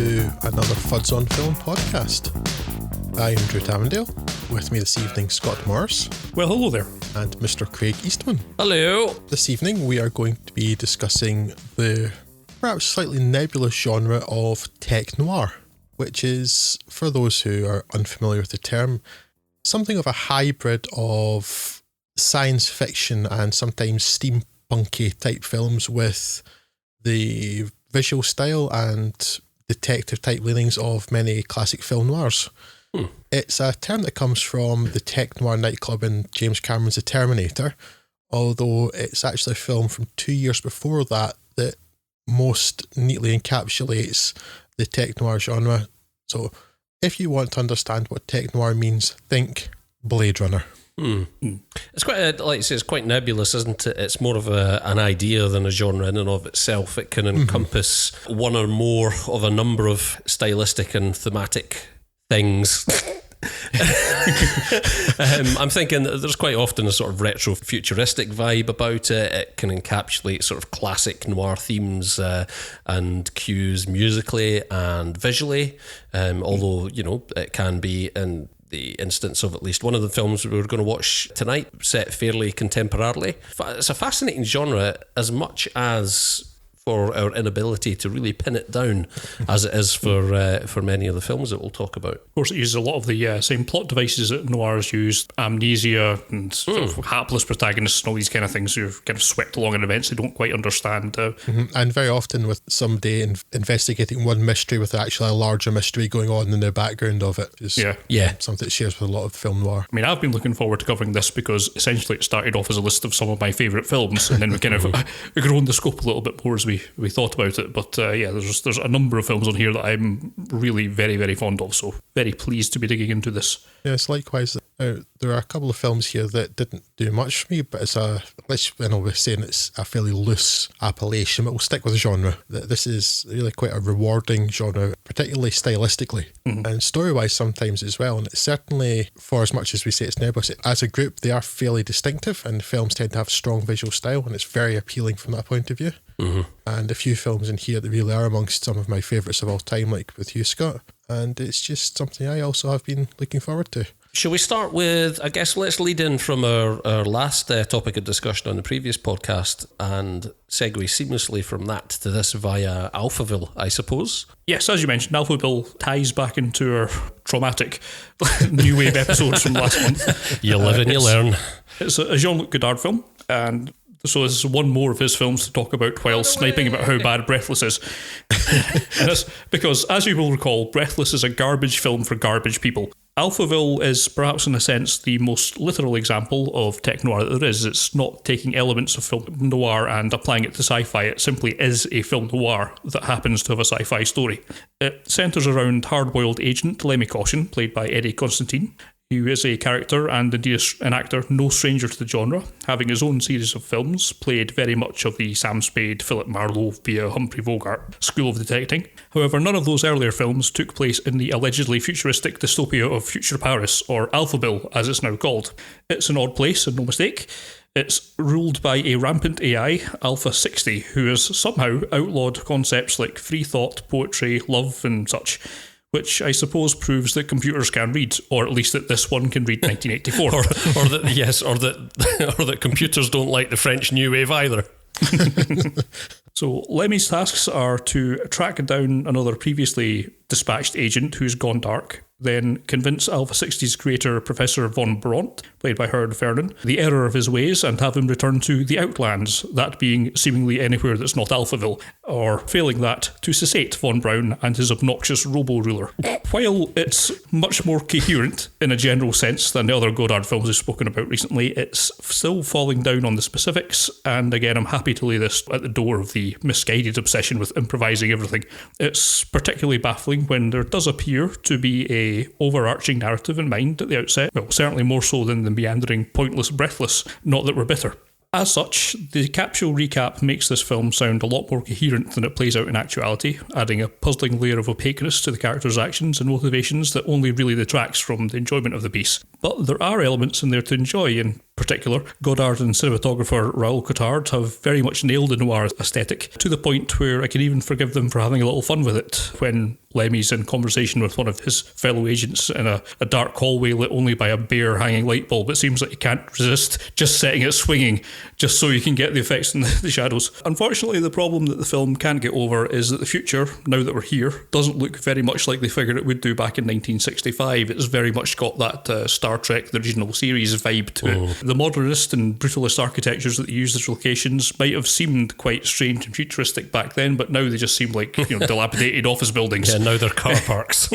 to another Fuds on Film podcast. I am Drew Tavendale. With me this evening, Scott Morris. Well, hello there. And Mr. Craig Eastman. Hello. This evening we are going to be discussing the perhaps slightly nebulous genre of Tech Noir, which is, for those who are unfamiliar with the term, something of a hybrid of science fiction and sometimes steampunky type films with the visual style and detective type leanings of many classic film noirs. It's a term that comes from the Tech Noir nightclub in James Cameron's The Terminator, although it's actually a film from 2 years before that that most neatly encapsulates the Tech Noir genre. So if you want to understand what Tech Noir means, think Blade Runner. It's quite, like you say, it's quite nebulous, isn't it? It's more of an idea than a genre in and of itself. It can encompass one or more of a number of stylistic and thematic things. I'm thinking that there's quite often a sort of retro-futuristic vibe about it. It can encapsulate sort of classic noir themes and cues musically and visually, although, you know, it can be in the instance of at least one of the films we're going to watch tonight, set fairly contemporarily. It's a fascinating genre as much as for our inability to really pin it down as it is for many of the films that we'll talk about. Of course, it uses a lot of the same plot devices that noirs use, amnesia and sort of hapless protagonists and all these kind of things who are kind of swept along in events they don't quite understand. And very often with somebody investigating one mystery with actually a larger mystery going on in the background of it. Yeah. Something that shares with a lot of film noir. I mean, I've been looking forward to covering this because essentially it started off as a list of some of my favourite films, and then we kind of grown the scope a little bit more as we thought about it. But there's a number of films on here that I'm really very, very fond of, so very pleased to be digging into this. Yes, likewise. There are a couple of films here that didn't do much for me, but we're saying it's a fairly loose appellation, but we'll stick with the genre. This is really quite a rewarding genre, particularly stylistically and story-wise sometimes as well. And it's certainly, for as much as we say it's nebulous, as a group they are fairly distinctive, and films tend to have strong visual style, and it's very appealing from that point of view. And a few films in here that really are amongst some of my favourites of all time, like with you, Scott. And it's just something I also have been looking forward to. Shall we start with, I guess let's lead in from our last topic of discussion on the previous podcast and segue seamlessly from that to this via Alphaville, I suppose. Yes, as you mentioned, Alphaville ties back into our traumatic new wave episodes from last month. You live and you learn. It's a Jean-Luc Godard film, and so this is one more of his films to talk about while sniping about how bad Breathless is. And that's because, as you will recall, Breathless is a garbage film for garbage people. Alphaville is perhaps in a sense the most literal example of tech noir that there is. It's not taking elements of film noir and applying it to sci-fi. It simply is a film noir that happens to have a sci-fi story. It centres around hard-boiled agent Lemmy Caution, played by Eddie Constantine, who is a character and indeed an actor no stranger to the genre, having his own series of films, played very much of the Sam Spade, Philip Marlowe via Humphrey Bogart school of detecting. However, none of those earlier films took place in the allegedly futuristic dystopia of Future Paris, or Alphaville as it's now called. It's an odd place and no mistake. It's ruled by a rampant AI, Alpha 60, who has somehow outlawed concepts like free thought, poetry, love and such, which I suppose proves that computers can read, or at least that this one can read 1984. or that computers don't like the French New Wave either. So Lemmy's tasks are to track down another previously dispatched agent who's gone dark, then convince Alpha 60's creator, Professor Von Bront, played by Howard Vernon, the error of his ways and have him return to the Outlands, that being seemingly anywhere that's not Alphaville, or failing that, to cessate Von Braun and his obnoxious robo-ruler. While it's much more coherent in a general sense than the other Godard films we've spoken about recently, it's still falling down on the specifics, and again I'm happy to lay this at the door of the misguided obsession with improvising everything. It's particularly baffling when there does appear to be a overarching narrative in mind at the outset, well, certainly more so than the meandering, pointless Breathless, not that we're bitter. As such, the capsule recap makes this film sound a lot more coherent than it plays out in actuality, adding a puzzling layer of opaqueness to the characters' actions and motivations that only really detracts from the enjoyment of the piece. But there are elements in there to enjoy, and particular, Godard and cinematographer Raoul Cotard have very much nailed the noir aesthetic, to the point where I can even forgive them for having a little fun with it when Lemmy's in conversation with one of his fellow agents in a dark hallway lit only by a bare hanging light bulb. It seems like you can't resist just setting it swinging just so you can get the effects in the shadows. Unfortunately, the problem that the film can't get over is that the future, now that we're here, doesn't look very much like they figured it would do back in 1965. It's very much got that Star Trek, the original series vibe to it. The modernist and brutalist architectures that they used as locations might have seemed quite strange and futuristic back then, but now they just seem like dilapidated office buildings. Yeah, now they're car parks.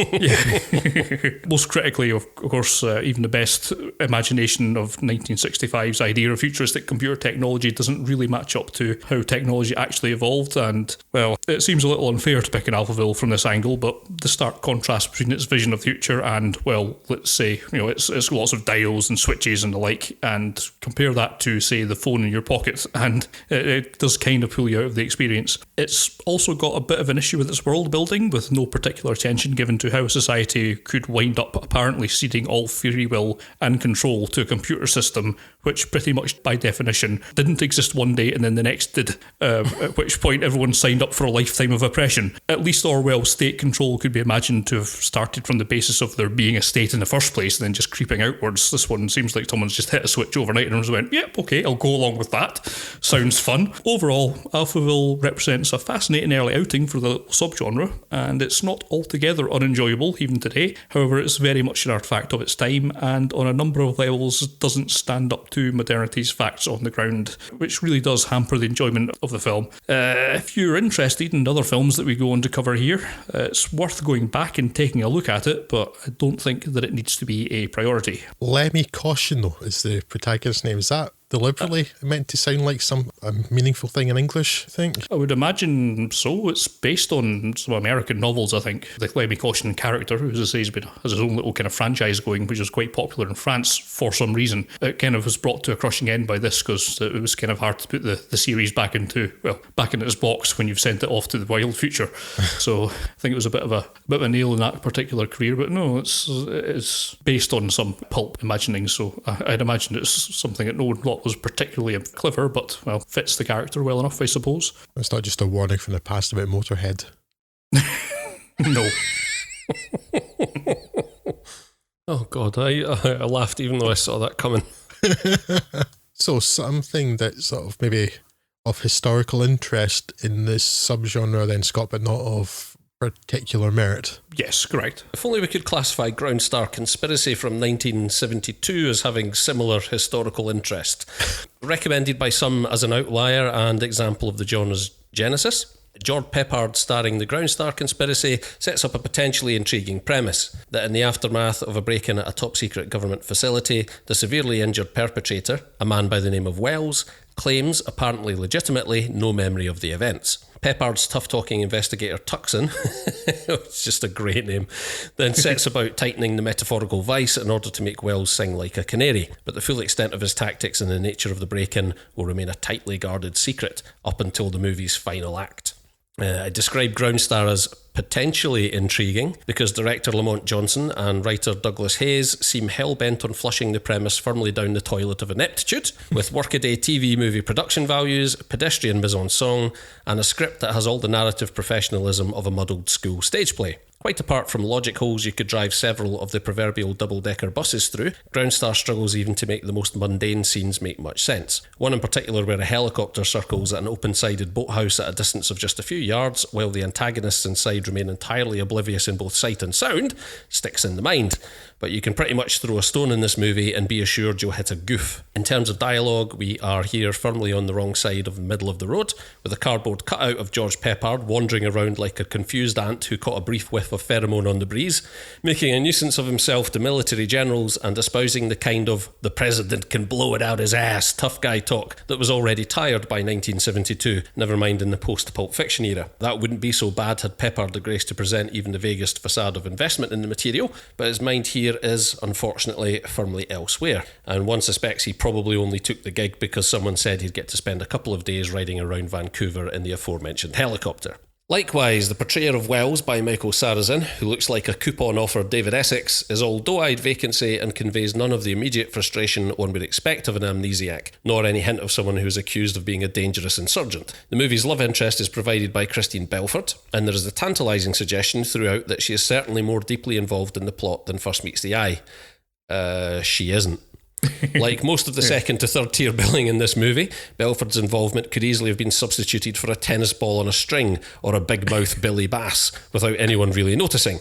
Most critically, of course, even the best imagination of 1965's idea of futuristic computer technology doesn't really match up to how technology actually evolved, and, well, it seems a little unfair to pick an Alphaville from this angle, but the stark contrast between its vision of the future and, well, let's say, it's lots of dials and switches and the like, and compare that to, say, the phone in your pocket, and it does kind of pull you out of the experience. It's also got a bit of an issue with its world building, with no particular attention given to how society could wind up apparently ceding all free will and control to a computer system which pretty much by definition didn't exist one day and then the next did, at which point everyone signed up for a lifetime of oppression. At least Orwell's state control could be imagined to have started from the basis of there being a state in the first place and then just creeping outwards. This one seems like someone's just hit a switch overnight and went, yep, okay, I'll go along with that. Sounds fun. Overall, Alphaville represents a fascinating early outing for the subgenre, and it's not altogether unenjoyable even today. However, it's very much an artifact of its time and on a number of levels doesn't stand up to modernity's facts on the ground, which really does hamper the enjoyment of the film. If you're interested in other films that we go on to cover here, it's worth going back and taking a look at it, but I don't think that it needs to be a priority. Lemmy Caution, though, is the protagonist's name. Is that deliberately meant to sound like a meaningful thing in English, I think? I would imagine so. It's based on some American novels, I think. The Lemmy Caution character, who, as I say, has his own little kind of franchise going, which is quite popular in France for some reason. It kind of was brought to a crushing end by this because it was kind of hard to put the series back into its box when you've sent it off to the wild future. So I think it was a bit of a nail in that particular career. But no, it's based on some pulp imagining, so I'd imagine it's something that no one thought was particularly clever, but, well, fits the character well enough, I suppose. It's not just a warning from the past about Motorhead. No. Oh, God, I laughed even though I saw that coming. So something that's sort of maybe of historical interest in this subgenre then, Scott, but not of particular merit. Yes, correct. If only we could classify Groundstar Conspiracy from 1972 as having similar historical interest. Recommended by some as an outlier and example of the genre's genesis, George Peppard starring the Groundstar Conspiracy sets up a potentially intriguing premise that in the aftermath of a break-in at a top-secret government facility, the severely injured perpetrator, a man by the name of Wells, claims, apparently legitimately, no memory of the events. Peppard's tough-talking investigator Tuxon, it's just a great name, then sets about tightening the metaphorical vice in order to make Wells sing like a canary, but the full extent of his tactics and the nature of the break-in will remain a tightly guarded secret up until the movie's final act. I describe Groundstar as potentially intriguing because director Lamont Johnson and writer Douglas Hayes seem hell-bent on flushing the premise firmly down the toilet of ineptitude, with workaday TV movie production values, pedestrian mise-en-scène, and a script that has all the narrative professionalism of a muddled school stage play. Quite apart from logic holes you could drive several of the proverbial double-decker buses through, Groundstar struggles even to make the most mundane scenes make much sense. One in particular where a helicopter circles at an open-sided boathouse at a distance of just a few yards, while the antagonists inside remain entirely oblivious in both sight and sound, sticks in the mind. But you can pretty much throw a stone in this movie and be assured you'll hit a goof. In terms of dialogue, we are here firmly on the wrong side of the middle of the road, with a cardboard cutout of George Peppard wandering around like a confused ant who caught a brief whiff of pheromone on the breeze, making a nuisance of himself to military generals and espousing the kind of "the president can blow it out his ass" tough guy talk that was already tired by 1972, never mind in the post-Pulp Fiction era. That wouldn't be so bad had Peppard the grace to present even the vaguest facade of investment in the material, but his mind here is, unfortunately, firmly elsewhere, and one suspects he probably only took the gig because someone said he'd get to spend a couple of days riding around Vancouver in the aforementioned helicopter. Likewise, the portrayal of Wells by Michael Sarrazin, who looks like a coupon offered David Essex, is all doe-eyed vacancy and conveys none of the immediate frustration one would expect of an amnesiac, nor any hint of someone who is accused of being a dangerous insurgent. The movie's love interest is provided by Christine Belford, and there is the tantalising suggestion throughout that she is certainly more deeply involved in the plot than first meets the eye. She isn't. Like most of the second to third tier billing in this movie, Belford's involvement could easily have been substituted for a tennis ball on a string or a big mouth Billy Bass without anyone really noticing.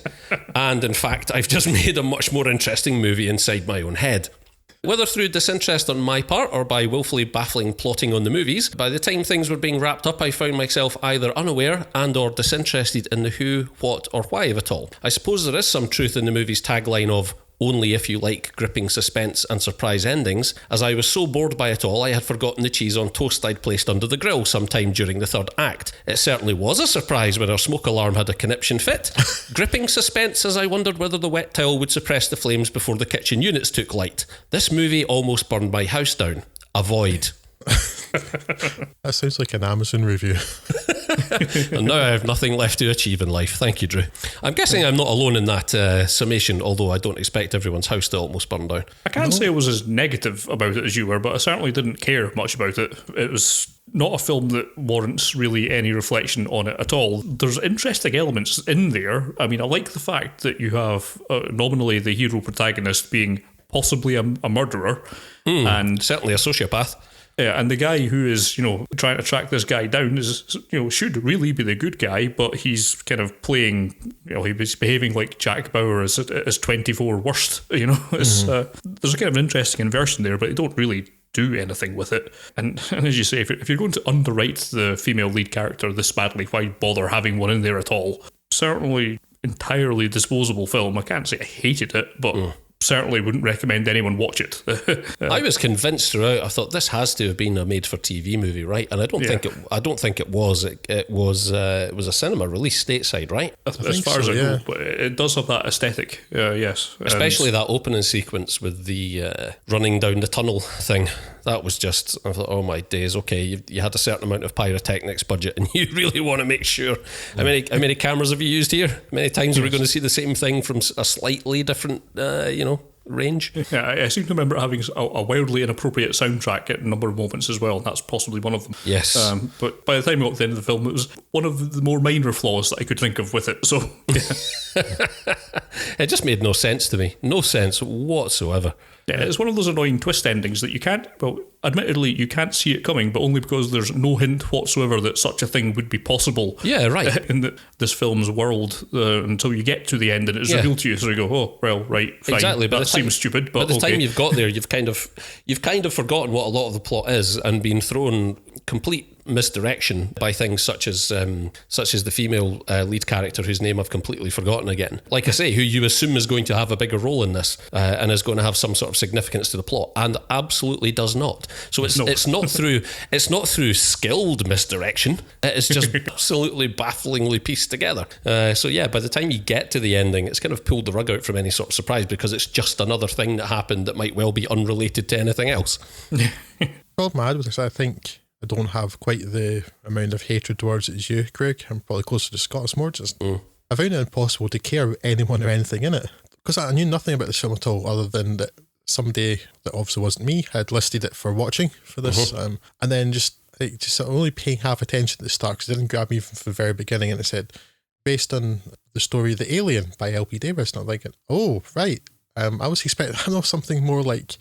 And in fact, I've just made a much more interesting movie inside my own head. Whether through disinterest on my part or by willfully baffling plotting on the movies, by the time things were being wrapped up, I found myself either unaware and or disinterested in the who, what or why of it all. I suppose there is some truth in the movie's tagline of only if you like gripping suspense and surprise endings, as I was so bored by it all I had forgotten the cheese on toast I'd placed under the grill sometime during the third act. It certainly was a surprise when our smoke alarm had a conniption fit. Gripping suspense as I wondered whether the wet towel would suppress the flames before the kitchen units took light. This movie almost burned my house down. Avoid. That sounds like an Amazon review. And now I have nothing left to achieve in life. Thank you, Drew. I'm guessing I'm not alone in that summation, although I don't expect everyone's house to almost burn down. I can't say I was as negative about it as you were, but I certainly didn't care much about it. It was not a film that warrants really any reflection on it at all. There's interesting elements in there. I mean, I like the fact that you have nominally the hero protagonist being possibly a murderer. And certainly a sociopath. Yeah, and the guy who is, trying to track this guy down is, should really be the good guy, but he's kind of playing, he's behaving like Jack Bauer as 24 worst, There's a kind of interesting inversion there, but they don't really do anything with it. And as you say, if you're going to underwrite the female lead character this badly, why bother having one in there at all? Certainly entirely disposable film. I can't say I hated it, but certainly wouldn't recommend anyone watch it. I was convinced throughout. I thought this has to have been a made-for-TV movie, right? And I don't think it was. It was a cinema release stateside, right? As far as I know, but it does have that aesthetic. Yes, especially that opening sequence with the running down the tunnel thing. That was just, I thought, oh my days, okay, you had a certain amount of pyrotechnics budget and you really want to make sure. How many cameras have you used here? How many times are we going to see the same thing from a slightly different, range? Yeah, I seem to remember having a wildly inappropriate soundtrack at a number of moments as well, and that's possibly one of them. Yes. But by the time we got to the end of the film, it was one of the more minor flaws that I could think of with it. So, yeah. It just made no sense to me. No sense whatsoever. Yeah, it's one of those annoying twist endings that you can't, admittedly, you can't see it coming, but only because there's no hint whatsoever that such a thing would be possible. Yeah, right. In this film's world, until you get to the end and it's revealed to you, so you go, oh, well, right, fine. Exactly. That seems stupid, but by the time you've got there, you've kind of forgotten what a lot of the plot is and been thrown complete misdirection by things such as the female lead character whose name I've completely forgotten again. Like I say, who you assume is going to have a bigger role in this and is going to have some sort of significance to the plot, and absolutely does not. So it's not through skilled misdirection. It is just absolutely bafflingly pieced together. So yeah, by the time you get to the ending, it's kind of pulled the rug out from any sort of surprise because it's just another thing that happened that might well be unrelated to anything else. Problem I had with this, I think I don't have quite the amount of hatred towards it as you, Craig. I'm probably closer to Scott more. I found it impossible to care about anyone or anything in it because I knew nothing about this film at all, other than that somebody that obviously wasn't me had listed it for watching for this, and then just only paying half attention at the start because it didn't grab me from the very beginning, and it said based on the story The Alien by L.P. Davis, and I'm thinking, oh right, I was expecting something more like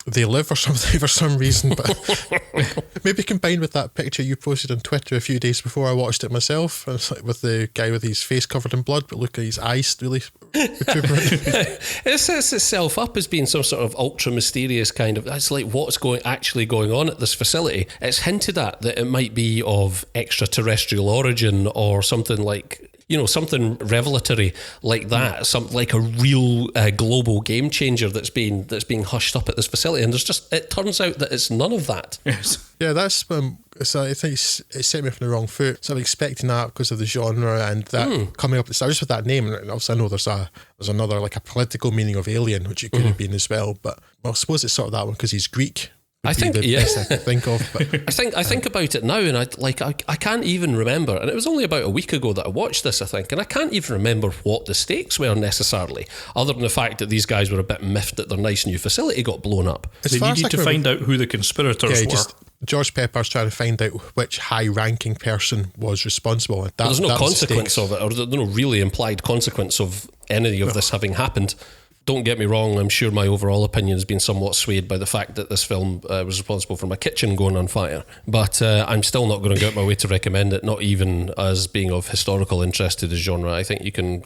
They Live or something for some reason, but maybe combined with that picture you posted on Twitter a few days before I watched it myself, and it's like with the guy with his face covered in blood, but look at his eyes really it sets itself up as being some sort of ultra mysterious kind of, it's like what's actually going on at this facility. It's hinted at that it might be of extraterrestrial origin or something like, something revelatory like that, like a real global game changer that's being hushed up at this facility, and it turns out that it's none of that. Yes. Yeah, that's so I think it set me off on the wrong foot. So I'm expecting that because of the genre and that coming up at the start, just with that name. And obviously I know there's another like a political meaning of alien, which it could have been as well. But I suppose it's sort of that one because he's Greek. I think, the best I could think of. But I think about it now, and I can't even remember. And it was only about a week ago that I watched this, I think, and I can't even remember what the stakes were necessarily, other than the fact that these guys were a bit miffed that their nice new facility got blown up. They needed to find out who the conspirators were. George Pepper's trying to find out which high-ranking person was responsible. There's no consequence of it, or there's no really implied consequence of any of this having happened. Don't get me wrong, I'm sure my overall opinion has been somewhat swayed by the fact that this film was responsible for my kitchen going on fire. But I'm still not going to go out my way to recommend it, not even as being of historical interest to the genre. I think you can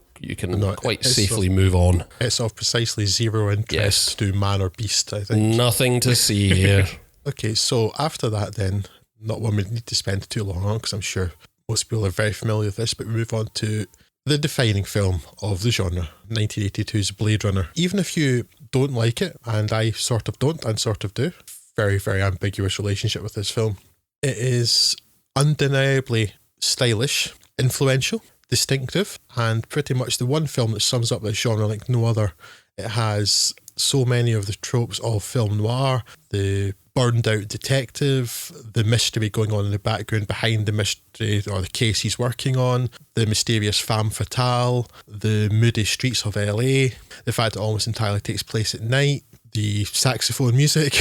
quite safely move on. It's of precisely zero interest to man or beast, I think. Nothing to see here. Okay, so after that then, not one we need to spend too long on, because I'm sure most people are very familiar with this, but we move on to the defining film of the genre, 1982's Blade Runner. Even if you don't like it, and I sort of don't and sort of do, very, very ambiguous relationship with this film. It is undeniably stylish, influential, distinctive, and pretty much the one film that sums up this genre like no other. It has so many of the tropes of film noir, the burned out detective, the mystery going on in the background behind the mystery or the case he's working on, the mysterious femme fatale, the moody streets of LA, the fact it almost entirely takes place at night, the saxophone music.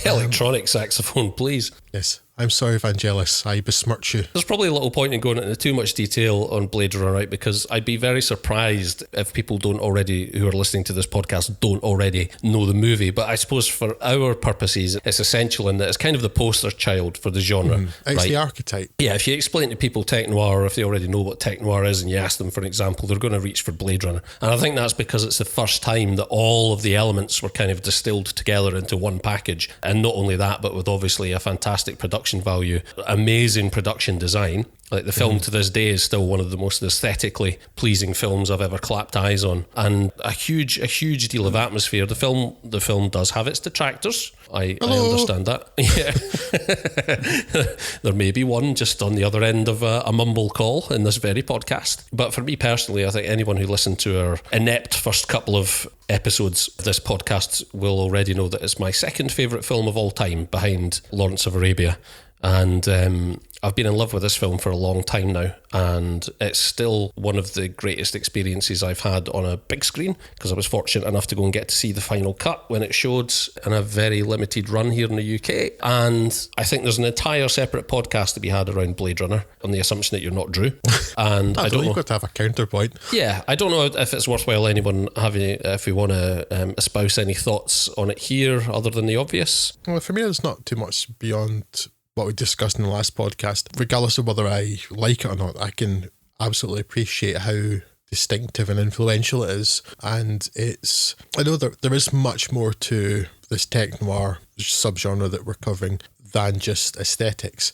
Electronic saxophone, please. Yes. I'm sorry, Vangelis, I besmirch you. There's probably a little point in going into too much detail on Blade Runner, right? Because I'd be very surprised if people who are listening to this podcast don't already know the movie. But I suppose for our purposes, it's essential in that it's kind of the poster child for the genre. It's the archetype. Yeah, if you explain to people Tech Noir, or if they already know what Tech Noir is, and you ask them for an example, they're going to reach for Blade Runner. And I think that's because it's the first time that all of the elements were kind of distilled together into one package. And not only that, but with obviously a fantastic production value, amazing production design. Like the film to this day is still one of the most aesthetically pleasing films I've ever clapped eyes on, and a huge deal of atmosphere. The film does have its detractors. I understand that. Yeah, there may be one just on the other end of a mumble call in this very podcast. But for me personally, I think anyone who listened to our inept first couple of episodes of this podcast will already know that it's my second favourite film of all time, behind Lawrence of Arabia. And I've been in love with this film for a long time now, and it's still one of the greatest experiences I've had on a big screen, because I was fortunate enough to go and get to see the final cut when it showed in a very limited run here in the UK. And I think there's an entire separate podcast to be had around Blade Runner, on the assumption that you're not Drew. And I don't know, you've got to have a counterpoint. Yeah, I don't know if it's worthwhile anyone having, if we want to espouse any thoughts on it here other than the obvious. Well, for me, there's not too much beyond what we discussed in the last podcast. Regardless of whether I like it or not, I can absolutely appreciate how distinctive and influential it is. And I know there is much more to this tech noir subgenre that we're covering than just aesthetics,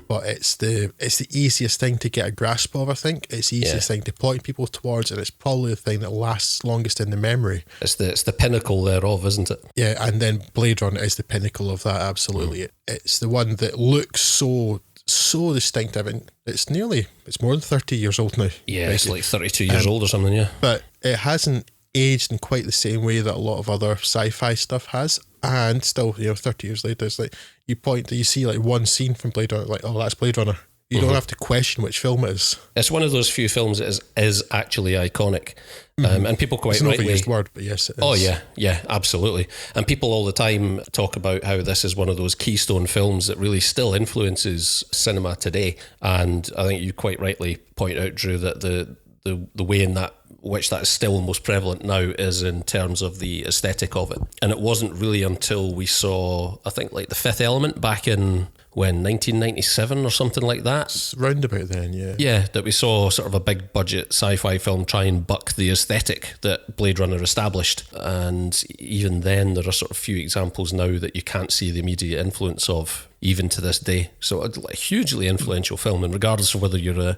but it's the easiest thing to get a grasp of. I think it's the easiest thing to point people towards, and it's probably the thing that lasts longest in the memory. It's the pinnacle thereof, isn't it? Yeah, and then Blade Runner is the pinnacle of that. Absolutely, it's the one that looks so distinctive, and it's more than 30 years old now. Yeah, it's like 32 years old or something. Yeah, but it hasn't aged in quite the same way that a lot of other sci-fi stuff has. And still, 30 years later, it's like you see like one scene from Blade Runner, like, oh, that's Blade Runner. You don't have to question which film it is. It's one of those few films that is actually iconic. And people quite rightly... It's an overused word, but yes, it is. Oh, yeah, absolutely. And people all the time talk about how this is one of those keystone films that really still influences cinema today. And I think you quite rightly point out, Drew, that the way in that which that is still most prevalent now is in terms of the aesthetic of it. And it wasn't really until we saw, I think, like The Fifth Element back in 1997 or something like that. It's round about then, yeah. Yeah, that we saw sort of a big budget sci-fi film try and buck the aesthetic that Blade Runner established. And even then, there are sort of few examples now that you can't see the immediate influence of, even to this day. So a hugely influential film, and regardless of whether you're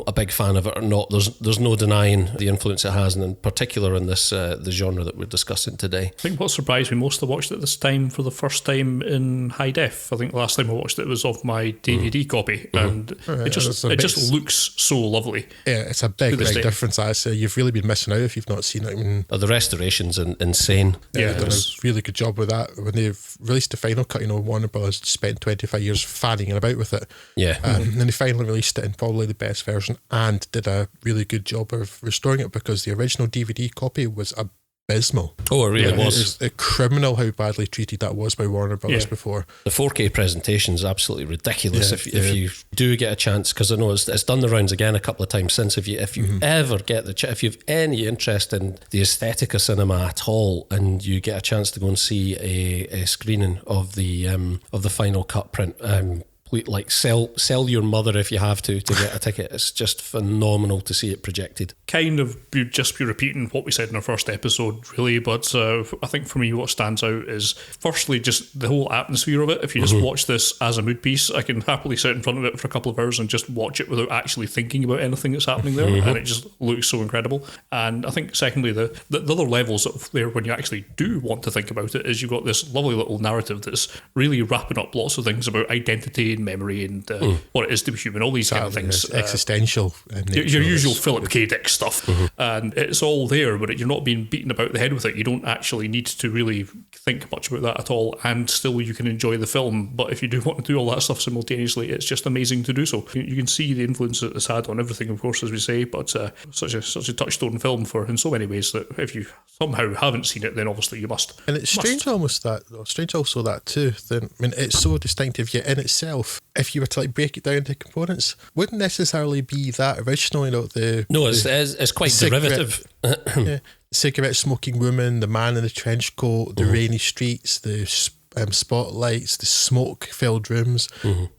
a big fan of it or not, there's no denying the influence it has, and in particular in this the genre that we're discussing today. I think what surprised me most, I watched it this time for the first time in high def. I think the last time I watched it it was of my DVD copy, and it just looks so lovely. Yeah, it's a big difference. I say you've really been missing out if you've not seen it. I mean, the restoration's insane. Yeah, they've done a really good job with that. When they've released the final cut, Warner Bros. Spent 25 years fanning about with it. Yeah. And then they finally released it in probably the best version and did a really good job of restoring it, because the original DVD copy was abysmal. Oh, it really was. It was criminal how badly treated that was by Warner Bros. Before. The 4K presentation is absolutely ridiculous. If you do get a chance, because I know it's done the rounds again a couple of times since. If you ever get if you've any interest in the aesthetic of cinema at all, and you get a chance to go and see a screening of the final cut print, like sell your mother if you have to get a ticket. It's just phenomenal to see it projected. Kind of be repeating what we said in our first episode, really, but I think for me what stands out is firstly just the whole atmosphere of it. If you just watch this as a mood piece, I can happily sit in front of it for a couple of hours and just watch it without actually thinking about anything that's happening there, and it just looks so incredible. And I think secondly, the other levels of there when you actually do want to think about it is you've got this lovely little narrative that's really wrapping up lots of things about identity and memory and what it is to be human, all these kind of things. Existential. Your usual Philip K. Dick stuff. And it's all there, but you're not being beaten about the head with it. You don't actually need to really think much about that at all, and still you can enjoy the film. But if you do want to do all that stuff simultaneously, it's just amazing to do so. You can see the influence that it's had on everything, of course, as we say, but such a touchstone film in so many ways that if you somehow haven't seen it, then obviously you must. And it's strange also that too. Then, I mean, it's so distinctive, yet in itself, if you were to break it down into components, wouldn't necessarily be that original. It's quite derivative. Cigarette smoking woman, the man in the trench coat, the rainy streets, the spotlights, the smoke-filled rooms,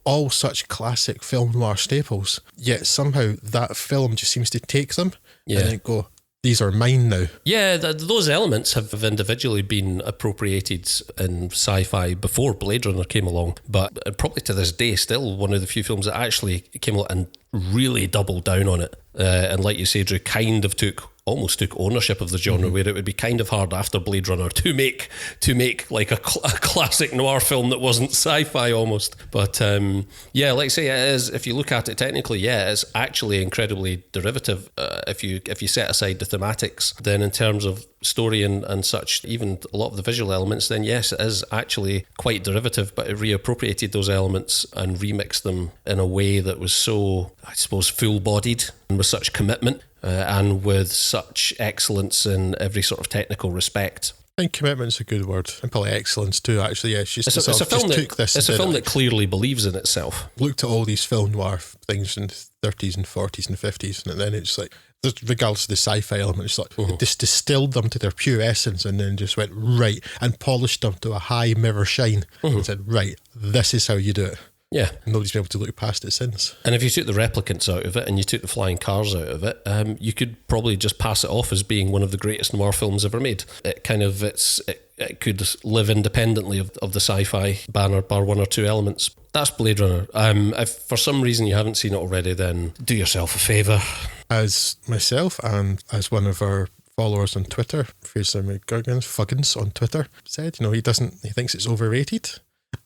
all such classic film noir staples. Yet somehow that film just seems to take them and then go, these are mine now. Yeah, those elements have individually been appropriated in sci-fi before Blade Runner came along, but probably to this day still one of the few films that actually came along and really doubled down on it. And like you say, Drew, kind of almost took ownership of the genre, where it would be kind of hard after Blade Runner to make like a classic noir film that wasn't sci-fi almost. But like I say, it is, if you look at it technically, it's actually incredibly derivative. If you set aside the thematics, then in terms of story and such, even a lot of the visual elements, then yes, it is actually quite derivative, but it reappropriated those elements and remixed them in a way that was so, I suppose, full-bodied and with such commitment and with such excellence in every sort of technical respect. I think commitment's a good word, and probably excellence too, actually. Yeah, it's a film that clearly believes in itself. Looked at all these film noir things in the 30s and 40s and 50s, and then it's like, regardless of the sci-fi element, it's like it just distilled them to their pure essence and then just went right and polished them to a high mirror shine and said, right, this is how you do it. Yeah. And nobody's been able to look past it since. And if you took the replicants out of it and you took the flying cars out of it, you could probably just pass it off as being one of the greatest noir films ever made. It could live independently of the sci-fi banner, bar one or two elements. That's Blade Runner. If for some reason you haven't seen it already, then do yourself a favour. As myself and as one of our followers on Twitter, Fraser Fuggins on Twitter, said, he thinks it's overrated.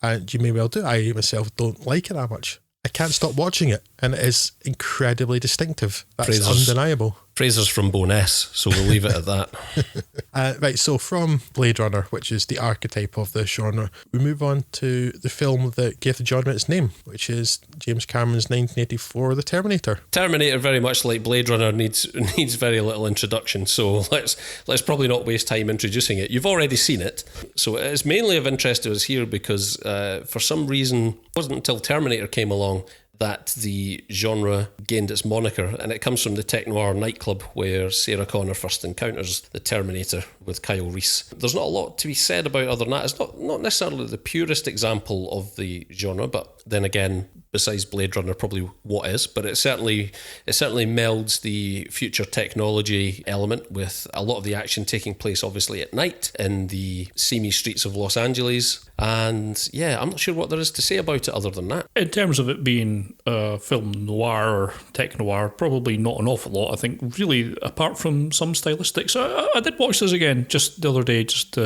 And you may well do. I myself don't like it that much. I can't stop watching it, and it is incredibly distinctive. That's undeniable. Fraser's from Bo'ness, so we'll leave it at that. Right, so from Blade Runner, which is the archetype of the genre, we move on to the film that gave the genre its name, which is James Cameron's 1984 The Terminator. Terminator, very much like Blade Runner, needs very little introduction, so let's probably not waste time introducing it. You've already seen it, so it's mainly of interest to us here because for some reason, it wasn't until Terminator came along that the genre gained its moniker, and it comes from the Tech Noir nightclub where Sarah Connor first encounters the Terminator with Kyle Reese. There's not a lot to be said about other than that. It's not necessarily the purest example of the genre, but then again, besides Blade Runner, probably what is, but it certainly melds the future technology element with a lot of the action taking place obviously at night in the seamy streets of Los Angeles. And yeah, I'm not sure what there is to say about it other than that. In terms of it being film noir or tech noir, probably not an awful lot. I think really, apart from some stylistics. I did watch this again just the other day, just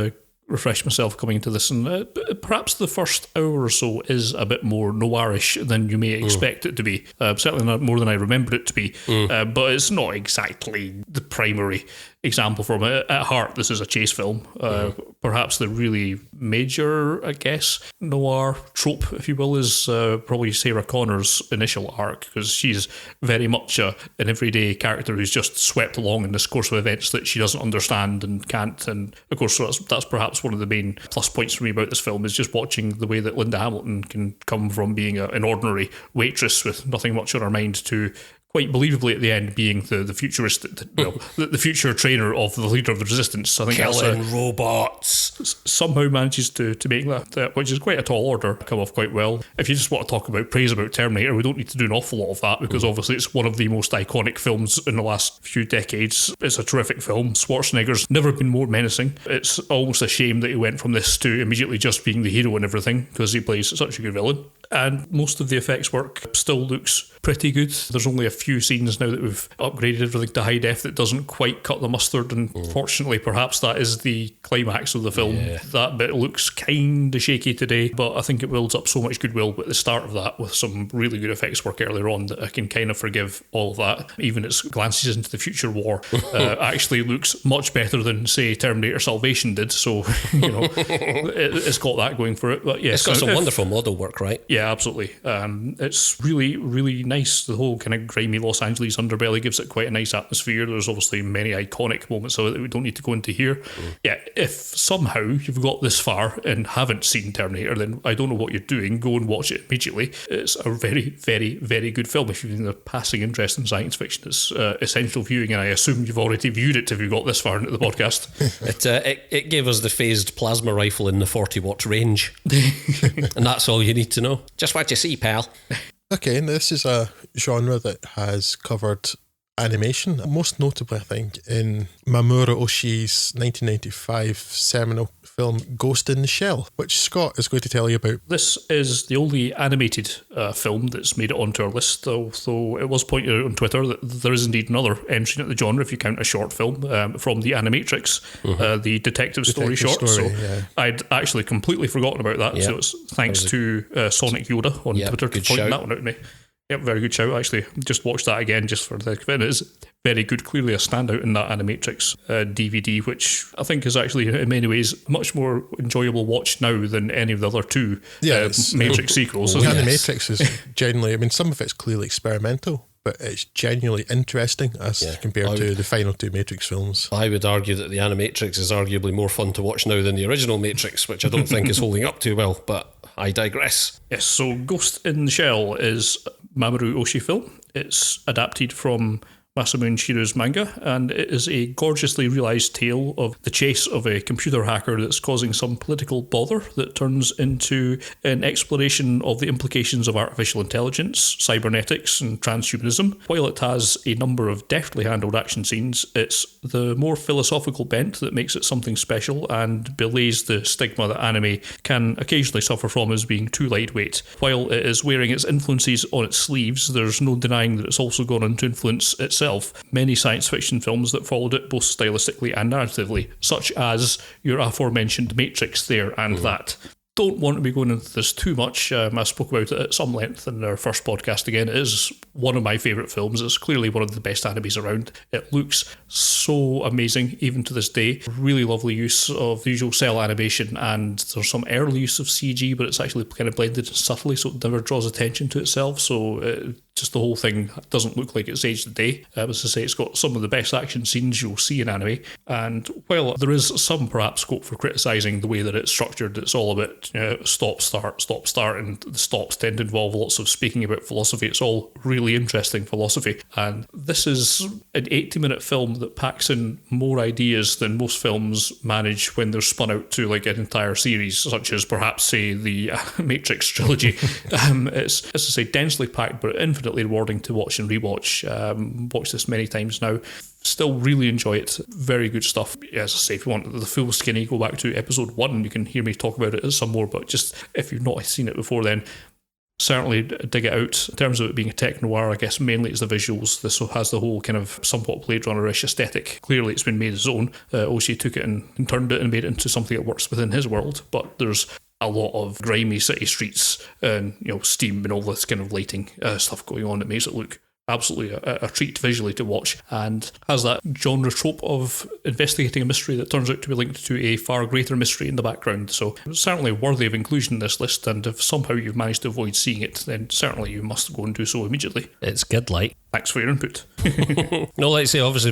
refresh myself coming into this, and perhaps the first hour or so is a bit more noirish than you may expect it to be. Certainly not more than I remember it to be, but it's not exactly the primary example from it. At heart, this is a chase film. Perhaps the really major, I guess, noir trope, if you will, is probably Sarah Connor's initial arc, because she's very much an everyday character who's just swept along in this course of events that she doesn't understand and can't. And of course, that's perhaps one of the main plus points for me about this film, is just watching the way that Linda Hamilton can come from being an ordinary waitress with nothing much on her mind to quite believably at the end being the futurist, the future trainer of the leader of the resistance. I think killing robots. Somehow manages to make that, which is quite a tall order, come off quite well. If you just want to talk about praise about Terminator, we don't need to do an awful lot of that, because obviously it's one of the most iconic films in the last few decades. It's a terrific film. Schwarzenegger's never been more menacing. It's almost a shame that he went from this to immediately just being the hero and everything, because he plays such a good villain. And most of the effects work still looks pretty good. There's only a few scenes now that we've upgraded everything to high def that doesn't quite cut the mustard, and fortunately perhaps that is the climax of the film. That bit looks kind of shaky today, but I think it builds up so much goodwill at the start of that with some really good effects work earlier on that I can kind of forgive all of that. Even its glances into the future war actually looks much better than, say, Terminator Salvation did, so it's got that going for it. But yes, it's got some wonderful model work, right? Yeah, absolutely. It's really, really nice. The whole kind of grimy Los Angeles underbelly gives it quite a nice atmosphere. There's obviously many iconic moments of it that we don't need to go into here. Yeah, if somehow you've got this far and haven't seen Terminator, then I don't know what you're doing. Go and watch it immediately. It's a very, very, very good film. If you've been a passing interest in science fiction, it's essential viewing, and I assume you've already viewed it if you've got this far into the podcast. It gave us the phased plasma rifle in the 40-watt range. And that's all you need to know. Just what you see, pal. Okay, and this is a genre that has covered animation, most notably, I think, in Mamoru Oshii's 1995 seminal film Ghost in the Shell, which Scott is going to tell you about. This is the only animated film that's made it onto our list, although it was pointed out on Twitter that there is indeed another entry in the genre if you count a short film from the Animatrix, the detective story short. I'd actually completely forgotten about that, so it's thanks to Sonic Yoda on Twitter to point that one out to me. Yep, very good shout, actually. Just watched that again just for the heck of it. It is very good, clearly a standout in that Animatrix DVD, which I think is actually in many ways much more enjoyable watch now than any of the other two Matrix sequels. The Animatrix is genuinely, I mean, some of it's clearly experimental, but it's genuinely interesting as compared to the final two Matrix films. I would argue that the Animatrix is arguably more fun to watch now than the original Matrix, which I don't think is holding up too well, but I digress. Yes, so Ghost in the Shell is Mamoru Oshii film. It's adapted from Masamune Shirow's manga, and it is a gorgeously realised tale of the chase of a computer hacker that's causing some political bother that turns into an exploration of the implications of artificial intelligence, cybernetics and transhumanism. While it has a number of deftly handled action scenes, it's the more philosophical bent that makes it something special and belays the stigma that anime can occasionally suffer from as being too lightweight. While it is wearing its influences on its sleeves, there's no denying that it's also gone on to influence itself many science fiction films that followed it both stylistically and narratively, such as your aforementioned Matrix there and that. Don't want to be going into this too much. I spoke about it at some length in our first podcast again. It is one of my favourite films. It's clearly one of the best animes around. It looks so amazing, even to this day. Really lovely use of the usual cell animation, and there's some early use of CG, but it's actually kind of blended subtly, so it never draws attention to itself. So just the whole thing doesn't look like it's aged a day. As I say, it's got some of the best action scenes you'll see in anime. And while there is some perhaps scope for criticising the way that it's structured, it's all about stop, start, and the stops tend to involve lots of speaking about philosophy. It's all really interesting philosophy. And this is an 80-minute film that packs in more ideas than most films manage when they're spun out to like an entire series, such as perhaps, say, the Matrix trilogy. It's, as I say, densely packed, but infinitely rewarding to watch and rewatch. Watched this many times now. Still really enjoy it. Very good stuff. As I say, if you want the full skinny, go back to episode 1. You can hear me talk about it some more, but just if you've not seen it before then, certainly dig it out. In terms of it being a tech noir, I guess mainly it's the visuals. This has the whole kind of somewhat Blade Runner-ish aesthetic. Clearly it's been made its own. Oshii took it and turned it and made it into something that works within his world, but there's a lot of grimy city streets and steam and all this kind of lighting stuff going on that makes it look absolutely a treat visually to watch, and has that genre trope of investigating a mystery that turns out to be linked to a far greater mystery in the background. So it's certainly worthy of inclusion in this list, and if somehow you've managed to avoid seeing it, then certainly you must go and do so immediately. It's good, like. Thanks for your input. No, like I say, obviously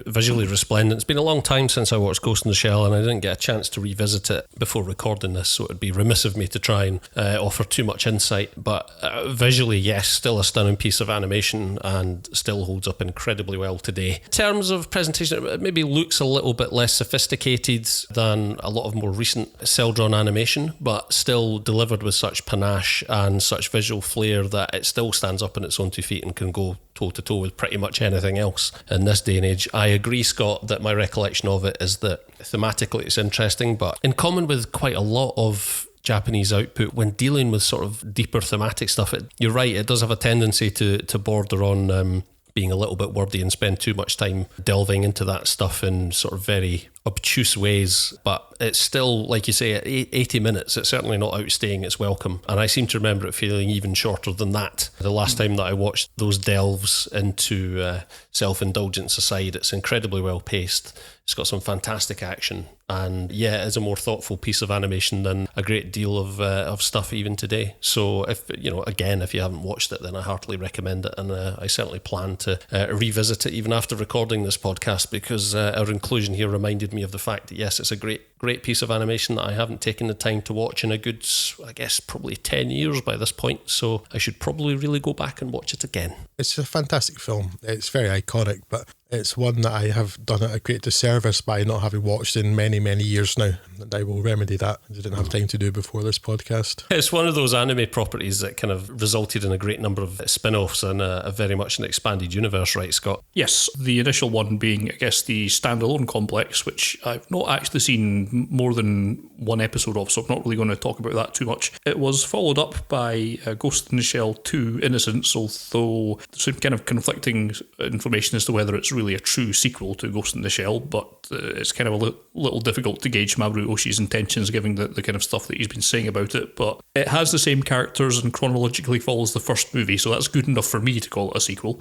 visually resplendent. It's been a long time since I watched Ghost in the Shell, and I didn't get a chance to revisit it before recording this, so it'd be remiss of me to try and offer too much insight. But visually, yes, still a stunning piece of animation and still holds up incredibly well today. In terms of presentation, it maybe looks a little bit less sophisticated than a lot of more recent cel-drawn animation, but still delivered with such panache and such visual flair that it still stands up on its own 2 feet and can go toe-to-toe with pretty much anything else in this day and age. I agree, Scott, that my recollection of it is that thematically it's interesting, but in common with quite a lot of Japanese output, when dealing with sort of deeper thematic stuff, you're right, it does have a tendency to border on being a little bit wordy and spend too much time delving into that stuff in sort of very obtuse ways, but it's still, like you say, at 80 minutes, it's certainly not outstaying its welcome, and I seem to remember it feeling even shorter than that the last time that I watched those delves into self-indulgence aside. It's incredibly well paced, it's got some fantastic action, and yeah, it is a more thoughtful piece of animation than a great deal of stuff even today. So if if you haven't watched it, then I heartily recommend it, and I certainly plan to revisit it even after recording this podcast, because our inclusion here reminded me of the fact that yes, it's a great piece of animation that I haven't taken the time to watch in a good, I guess, probably 10 years by this point, so I should probably really go back and watch it again. It's a fantastic film. It's very iconic, but it's one that I have done it a great disservice by not having watched in many, many years now, and I will remedy that. I didn't have time to do before this podcast. It's one of those anime properties that kind of resulted in a great number of spin-offs and a very much an expanded universe, right, Scott? Yes, the initial one being, I guess, the standalone complex, which I've not actually seen more than one episode of, so I'm not really going to talk about that too much. It was followed up by Ghost in the Shell 2 Innocence, although there's some kind of conflicting information as to whether it's really a true sequel to Ghost in the Shell, but it's kind of a little difficult to gauge Mamoru Oshii's intentions given the kind of stuff that he's been saying about it, but it has the same characters and chronologically follows the first movie, so that's good enough for me to call it a sequel.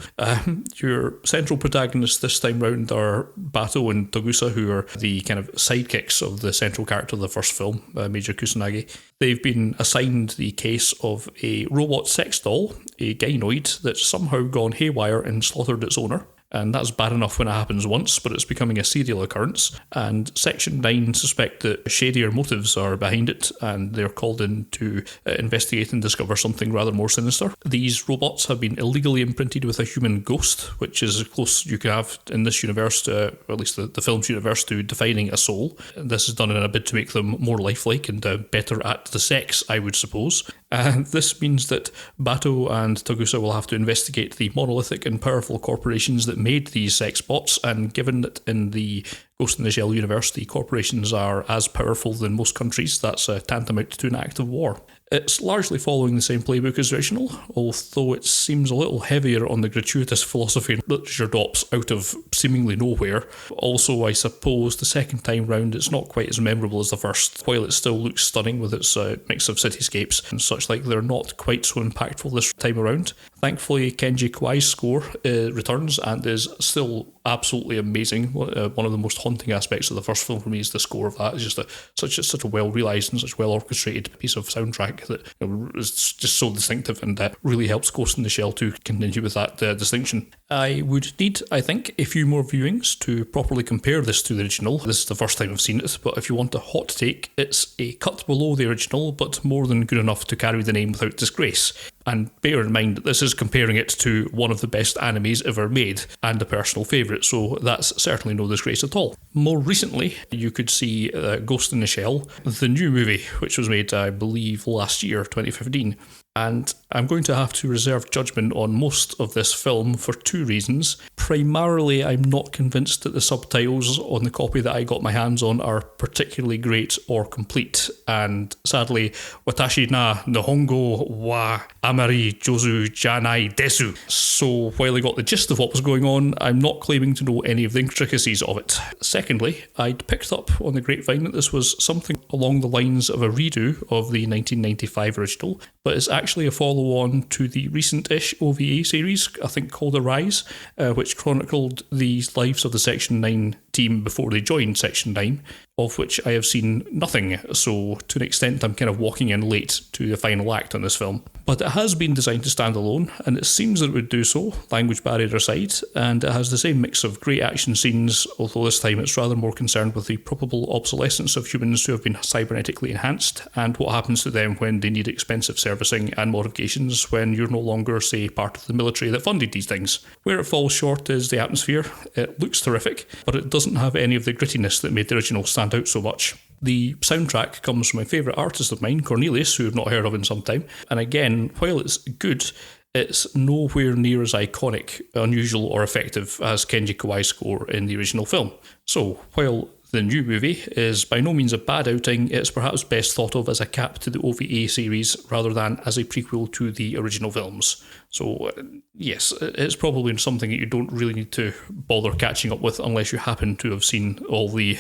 Your central protagonists this time round are Bato and Togusa, who are the kind of sidekicks of the central character of the first film, Major Kusanagi. They've been assigned the case of a robot sex doll, a gynoid, that's somehow gone haywire and slaughtered its owner. And that's bad enough when it happens once, but it's becoming a serial occurrence. And Section 9 suspect that shadier motives are behind it, and they're called in to investigate and discover something rather more sinister. These robots have been illegally imprinted with a human ghost, which is as close as you can have in this universe, or at least the film's universe, to defining a soul. And this is done in a bid to make them more lifelike and better at the sex, I would suppose. And this means that Bato and Togusa will have to investigate the monolithic and powerful corporations that made these sex bots, and given that in the Ghost in the Shell universe the corporations are as powerful than most countries, that's tantamount to an act of war. It's largely following the same playbook as the original, although it seems a little heavier on the gratuitous philosophy and literature drops out of seemingly nowhere. Also, I suppose the second time round it's not quite as memorable as the first, while it still looks stunning with its mix of cityscapes and such like. They're not quite so impactful this time around. Thankfully, Kenji Kawai's score returns and is still absolutely amazing. One of the most haunting aspects of the first film for me is the score of that. It's just such a well realised and such well orchestrated piece of soundtrack that is just so distinctive, and really helps Ghost in the Shell to continue with that distinction. I would need, I think, a few more viewings to properly compare this to the original. This is the first time I've seen it, but if you want a hot take, it's a cut below the original, but more than good enough to carry the name without disgrace. And bear in mind that this is comparing it to one of the best animes ever made, and a personal favourite, so that's certainly no disgrace at all. More recently, you could see Ghost in the Shell, the new movie, which was made, I believe, last year, 2015. And I'm going to have to reserve judgment on most of this film for two reasons. Primarily, I'm not convinced that the subtitles on the copy that I got my hands on are particularly great or complete. And sadly, watashi na nihongo wa amari jozu janai desu. So while I got the gist of what was going on, I'm not claiming to know any of the intricacies of it. Secondly, I'd picked up on the grapevine that this was something along the lines of a redo of the 1995 original, but it's actually a follow-on to the recent-ish OVA series, I think called Arise, which chronicled the lives of the Section 9 team before they joined Section 9, of which I have seen nothing, so to an extent I'm kind of walking in late to the final act on this film. But it has been designed to stand alone, and it seems that it would do so, language barrier aside, and it has the same mix of great action scenes, although this time it's rather more concerned with the probable obsolescence of humans who have been cybernetically enhanced, and what happens to them when they need expensive servicing and modifications when you're no longer, say, part of the military that funded these things. Where it falls short is the atmosphere. It looks terrific, but it doesn't have any of the grittiness that made the original stand out so much. The soundtrack comes from my favourite artist of mine, Cornelius, who I've not heard of in some time. And again, while it's good, it's nowhere near as iconic, unusual or effective as Kenji Kawai's score in the original film. So, while the new movie is by no means a bad outing, it's perhaps best thought of as a cap to the OVA series rather than as a prequel to the original films. So, yes, it's probably something that you don't really need to bother catching up with unless you happen to have seen all the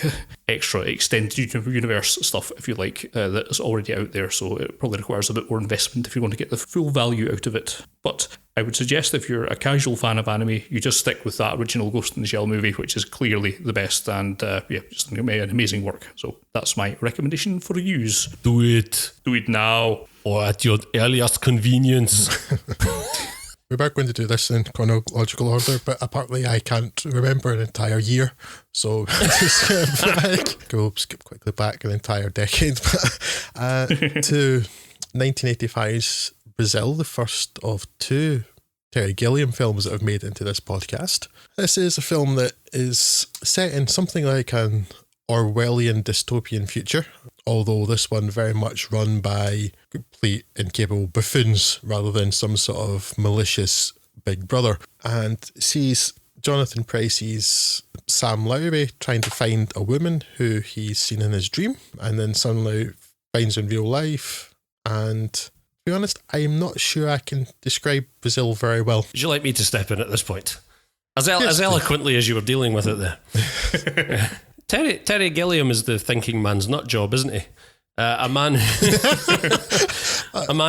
extra extended universe stuff, if you like, that is already out there. So it probably requires a bit more investment if you want to get the full value out of it. But I would suggest if you're a casual fan of anime, you just stick with that original Ghost in the Shell movie, which is clearly the best, and just an amazing work. So that's my recommendation for use. Do it. Do it now. Or at your earliest convenience. We were going to do this in chronological order, but apparently I can't remember an entire year, so we'll skip quickly back an entire decade to 1985's Brazil, the first of two Terry Gilliam films that have made into this podcast. This is a film that is set in something like an Orwellian dystopian future, although this one very much run by complete incapable buffoons rather than some sort of malicious big brother, and sees Jonathan Pryce's Sam Lowry trying to find a woman who he's seen in his dream and then suddenly finds in real life. And to be honest, I'm not sure I can describe Brazil very well. Would you like me to step in at this point? As eloquently as you were dealing with it there. Terry Gilliam is the thinking man's nut job, isn't he? A man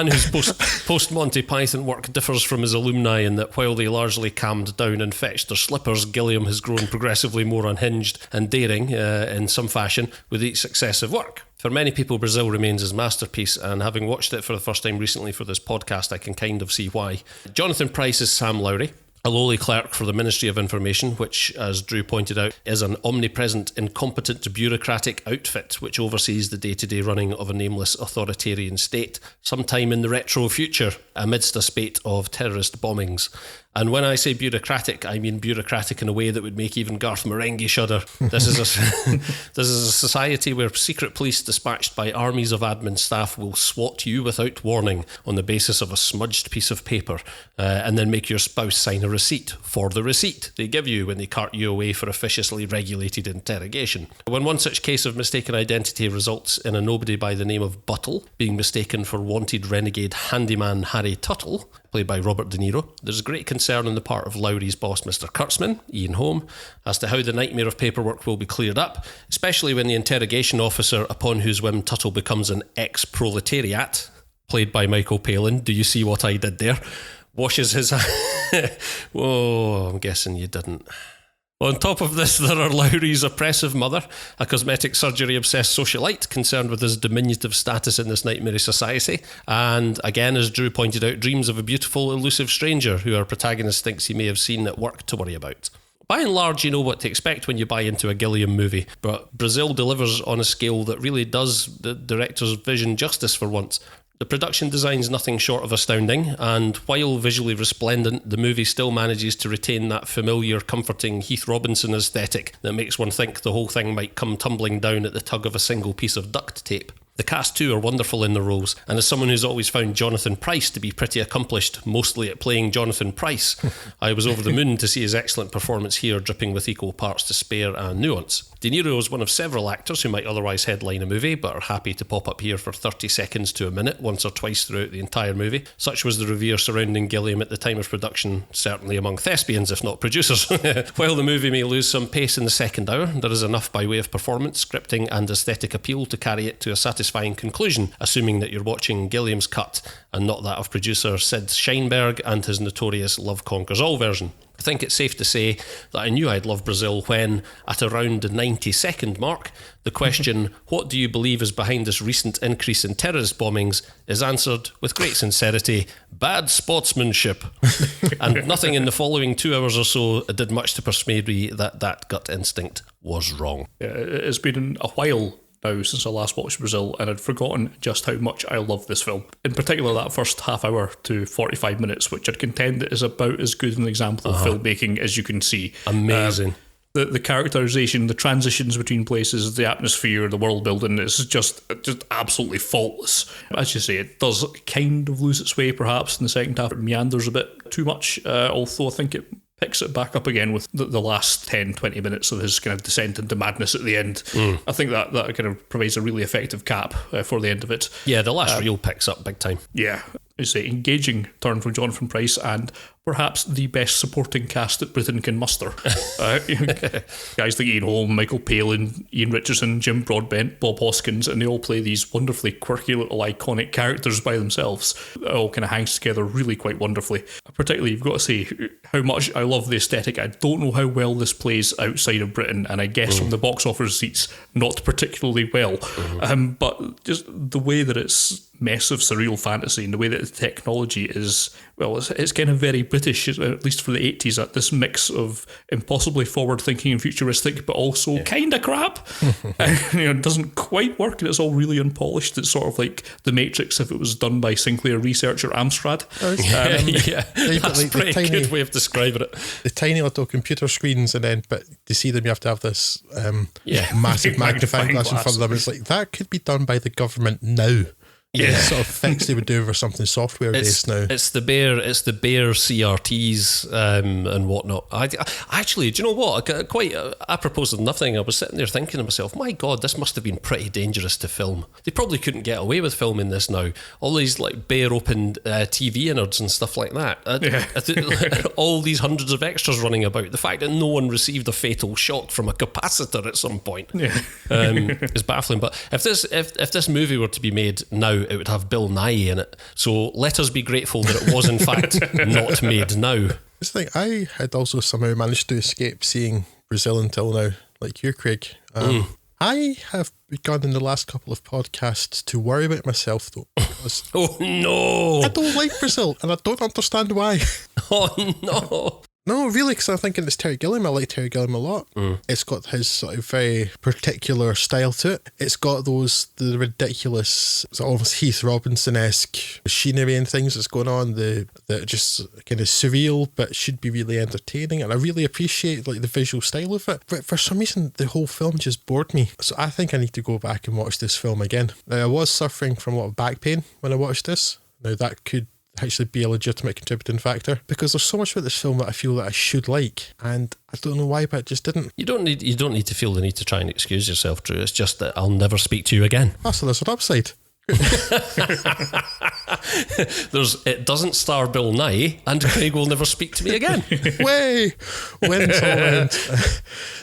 whose post Monty Python work differs from his alumni in that while they largely calmed down and fetched their slippers, Gilliam has grown progressively more unhinged and daring in some fashion with each successive work. For many people, Brazil remains his masterpiece, and having watched it for the first time recently for this podcast, I can kind of see why. Jonathan Pryce is Sam Lowry, a lowly clerk for the Ministry of Information, which, as Drew pointed out, is an omnipresent, incompetent bureaucratic outfit which oversees the day-to-day running of a nameless authoritarian state, sometime in the retro future, amidst a spate of terrorist bombings. And when I say bureaucratic, I mean bureaucratic in a way that would make even Garth Marenghi shudder. This is a society where secret police dispatched by armies of admin staff will swat you without warning on the basis of a smudged piece of paper, and then make your spouse sign a receipt for the receipt they give you when they cart you away for officiously regulated interrogation. When one such case of mistaken identity results in a nobody by the name of Buttle being mistaken for wanted renegade handyman Harry Tuttle, played by Robert De Niro, there's great concern on the part of Lowry's boss, Mr. Kurtzman, Ian Holm, as to how the nightmare of paperwork will be cleared up, especially when the interrogation officer, upon whose whim Tuttle becomes an ex-proletariat, played by Michael Palin, do you see what I did there, washes his... Whoa, I'm guessing you didn't. On top of this, there are Lowry's oppressive mother, a cosmetic surgery-obsessed socialite concerned with his diminutive status in this nightmare society, and, again, as Drew pointed out, dreams of a beautiful, elusive stranger who our protagonist thinks he may have seen at work to worry about. By and large, you know what to expect when you buy into a Gilliam movie, but Brazil delivers on a scale that really does the director's vision justice for once. The production design's nothing short of astounding, and while visually resplendent, the movie still manages to retain that familiar, comforting Heath Robinson aesthetic that makes one think the whole thing might come tumbling down at the tug of a single piece of duct tape. The cast too are wonderful in their roles, and as someone who's always found Jonathan Pryce to be pretty accomplished, mostly at playing Jonathan Pryce, I was over the moon to see his excellent performance here, dripping with equal parts despair and nuance. De Niro is one of several actors who might otherwise headline a movie, but are happy to pop up here for 30 seconds to a minute once or twice throughout the entire movie. Such was the revere surrounding Gilliam at the time of production, certainly among thespians, if not producers. While the movie may lose some pace in the second hour, there is enough by way of performance, scripting and aesthetic appeal to carry it to a satisfying conclusion, assuming that you're watching Gilliam's cut and not that of producer Sid Sheinberg and his notorious Love Conquers All version. I think it's safe to say that I knew I'd love Brazil when, at around the 90-second mark, the question, what do you believe is behind this recent increase in terrorist bombings, is answered with great sincerity, bad sportsmanship. And nothing in the following 2 hours or so did much to persuade me that that gut instinct was wrong. Yeah, it's been a while now since I last watched Brazil, and I'd forgotten just how much I love this film. In particular, that first half hour to 45 minutes, which I'd contend is about as good an example of filmmaking as you can see. Amazing. The characterization, the transitions between places, the atmosphere, the world building is just absolutely faultless. As you say, it does kind of lose its way perhaps in the second half. It meanders a bit too much, although I think it picks it back up again with the last 10-20 minutes of his kind of descent into madness at the end. I think that kind of provides a really effective cap for the end of it. Yeah, the last reel picks up big time. Yeah, it's an engaging turn from Jonathan Pryce and perhaps the best supporting cast that Britain can muster. Guys like Ian Holm, Michael Palin, Ian Richardson, Jim Broadbent, Bob Hoskins, and they all play these wonderfully quirky little iconic characters by themselves. It all kind of hangs together really quite wonderfully. Particularly, you've got to say how much I love the aesthetic. I don't know how well this plays outside of Britain, and I guess from the box office receipts, not particularly well. But just the way that it's mess of surreal fantasy and the way that the technology is, well, it's kind of very British, at least for the 80s, at this mix of impossibly forward-thinking and futuristic, but also kind of crap. It doesn't quite work, and it's all really unpolished. It's sort of like The Matrix if it was done by Sinclair Research or Amstrad. That's a pretty good way of describing it. The tiny little computer screens, and then, but to see them, you have to have this massive magnifying glass in front of them. It's like, that could be done by the government now. Yeah, sort of fix they would do over something software based now. It's the bare CRTs and whatnot. I actually, do you know what? Quite apropos of nothing, I was sitting there thinking to myself, my God, this must have been pretty dangerous to film. They probably couldn't get away with filming this now. All these like bare open TV innards and stuff like that. All these hundreds of extras running about. The fact that no one received a fatal shock from a capacitor at some point is baffling. But if this movie were to be made now, it would have Bill Nighy in it. So let us be grateful that it was in fact not made now. It's like, I had also somehow managed to escape seeing Brazil until now, like you, Craig. I have begun in the last couple of podcasts to worry about myself though. Oh no! I don't like Brazil and I don't understand why. Oh no! No, really, because I'm thinking it's Terry Gilliam. I like Terry Gilliam a lot. It's got his sort of very particular style to it. It's got the ridiculous, sort of almost Heath Robinson-esque machinery and things that's going on, that are just kind of surreal but should be really entertaining. And I really appreciate like the visual style of it. But for some reason, the whole film just bored me. So I think I need to go back and watch this film again. Now, I was suffering from a lot of back pain when I watched this. Now, that could actually be a legitimate contributing factor, because there's so much about this film that I feel that I should like, and I don't know why, but it just didn't. You don't need to feel the need to try and excuse yourself, Drew. It's just that I'll never speak to you again. Oh, so there's an upside. It doesn't star Bill Nighy, and Craig will never speak to me again. Way wins all round.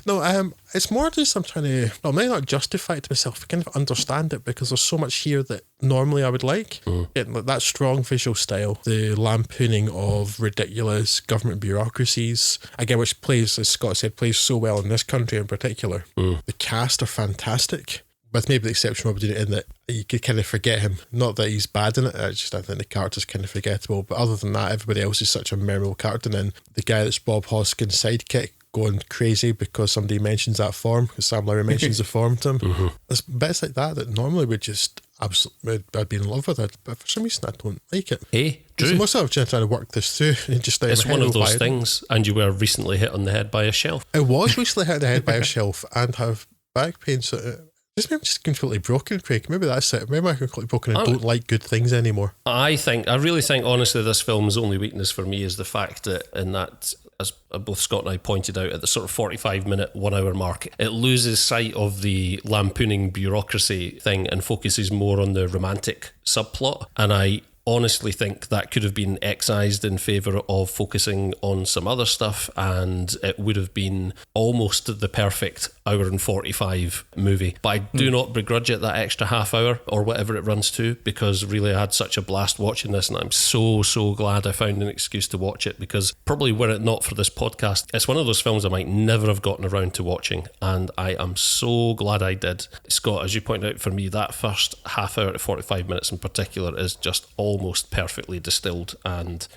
No, it's more just I'm trying to, well, maybe not justify it to myself, but kind of understand it, because there's so much here that normally I would like. Like that strong visual style, the lampooning of ridiculous government bureaucracies, again, which plays, as Scott said, plays so well in this country in particular. The cast are fantastic, with maybe the exception of doing it in that you could kind of forget him. Not that he's bad in it, I think the character's kind of forgettable, but other than that, everybody else is such a memorable character. And then the guy that's Bob Hoskins' sidekick going crazy because somebody mentions that form, because Sam Lowry mentions the form to him. There's bits like that normally would just absolutely, I'd be in love with it, but for some reason I don't like it. Hey, Drew. So most of it, I'm trying to work this through. And just it's one of those things, and you were recently hit on the head by a shelf. I was recently hit on the head by a shelf and have back pain, so Just maybe I'm just completely broken, Craig. Maybe that's it. Maybe I'm completely broken and don't like good things anymore. I really think, honestly, this film's only weakness for me is the fact that, in that, as both Scott and I pointed out, at the sort of 45-minute, 1 hour mark, it loses sight of the lampooning bureaucracy thing and focuses more on the romantic subplot. And I honestly think that could have been excised in favour of focusing on some other stuff, and it would have been almost the perfect hour and 45 movie. But I do not begrudge it that extra half hour or whatever it runs to, because really I had such a blast watching this, and I'm so glad I found an excuse to watch it, because probably were it not for this podcast, it's one of those films I might never have gotten around to watching, and I am so glad I did. Scott, as you point out, for me, that first half hour to 45 minutes in particular is just almost perfectly distilled, and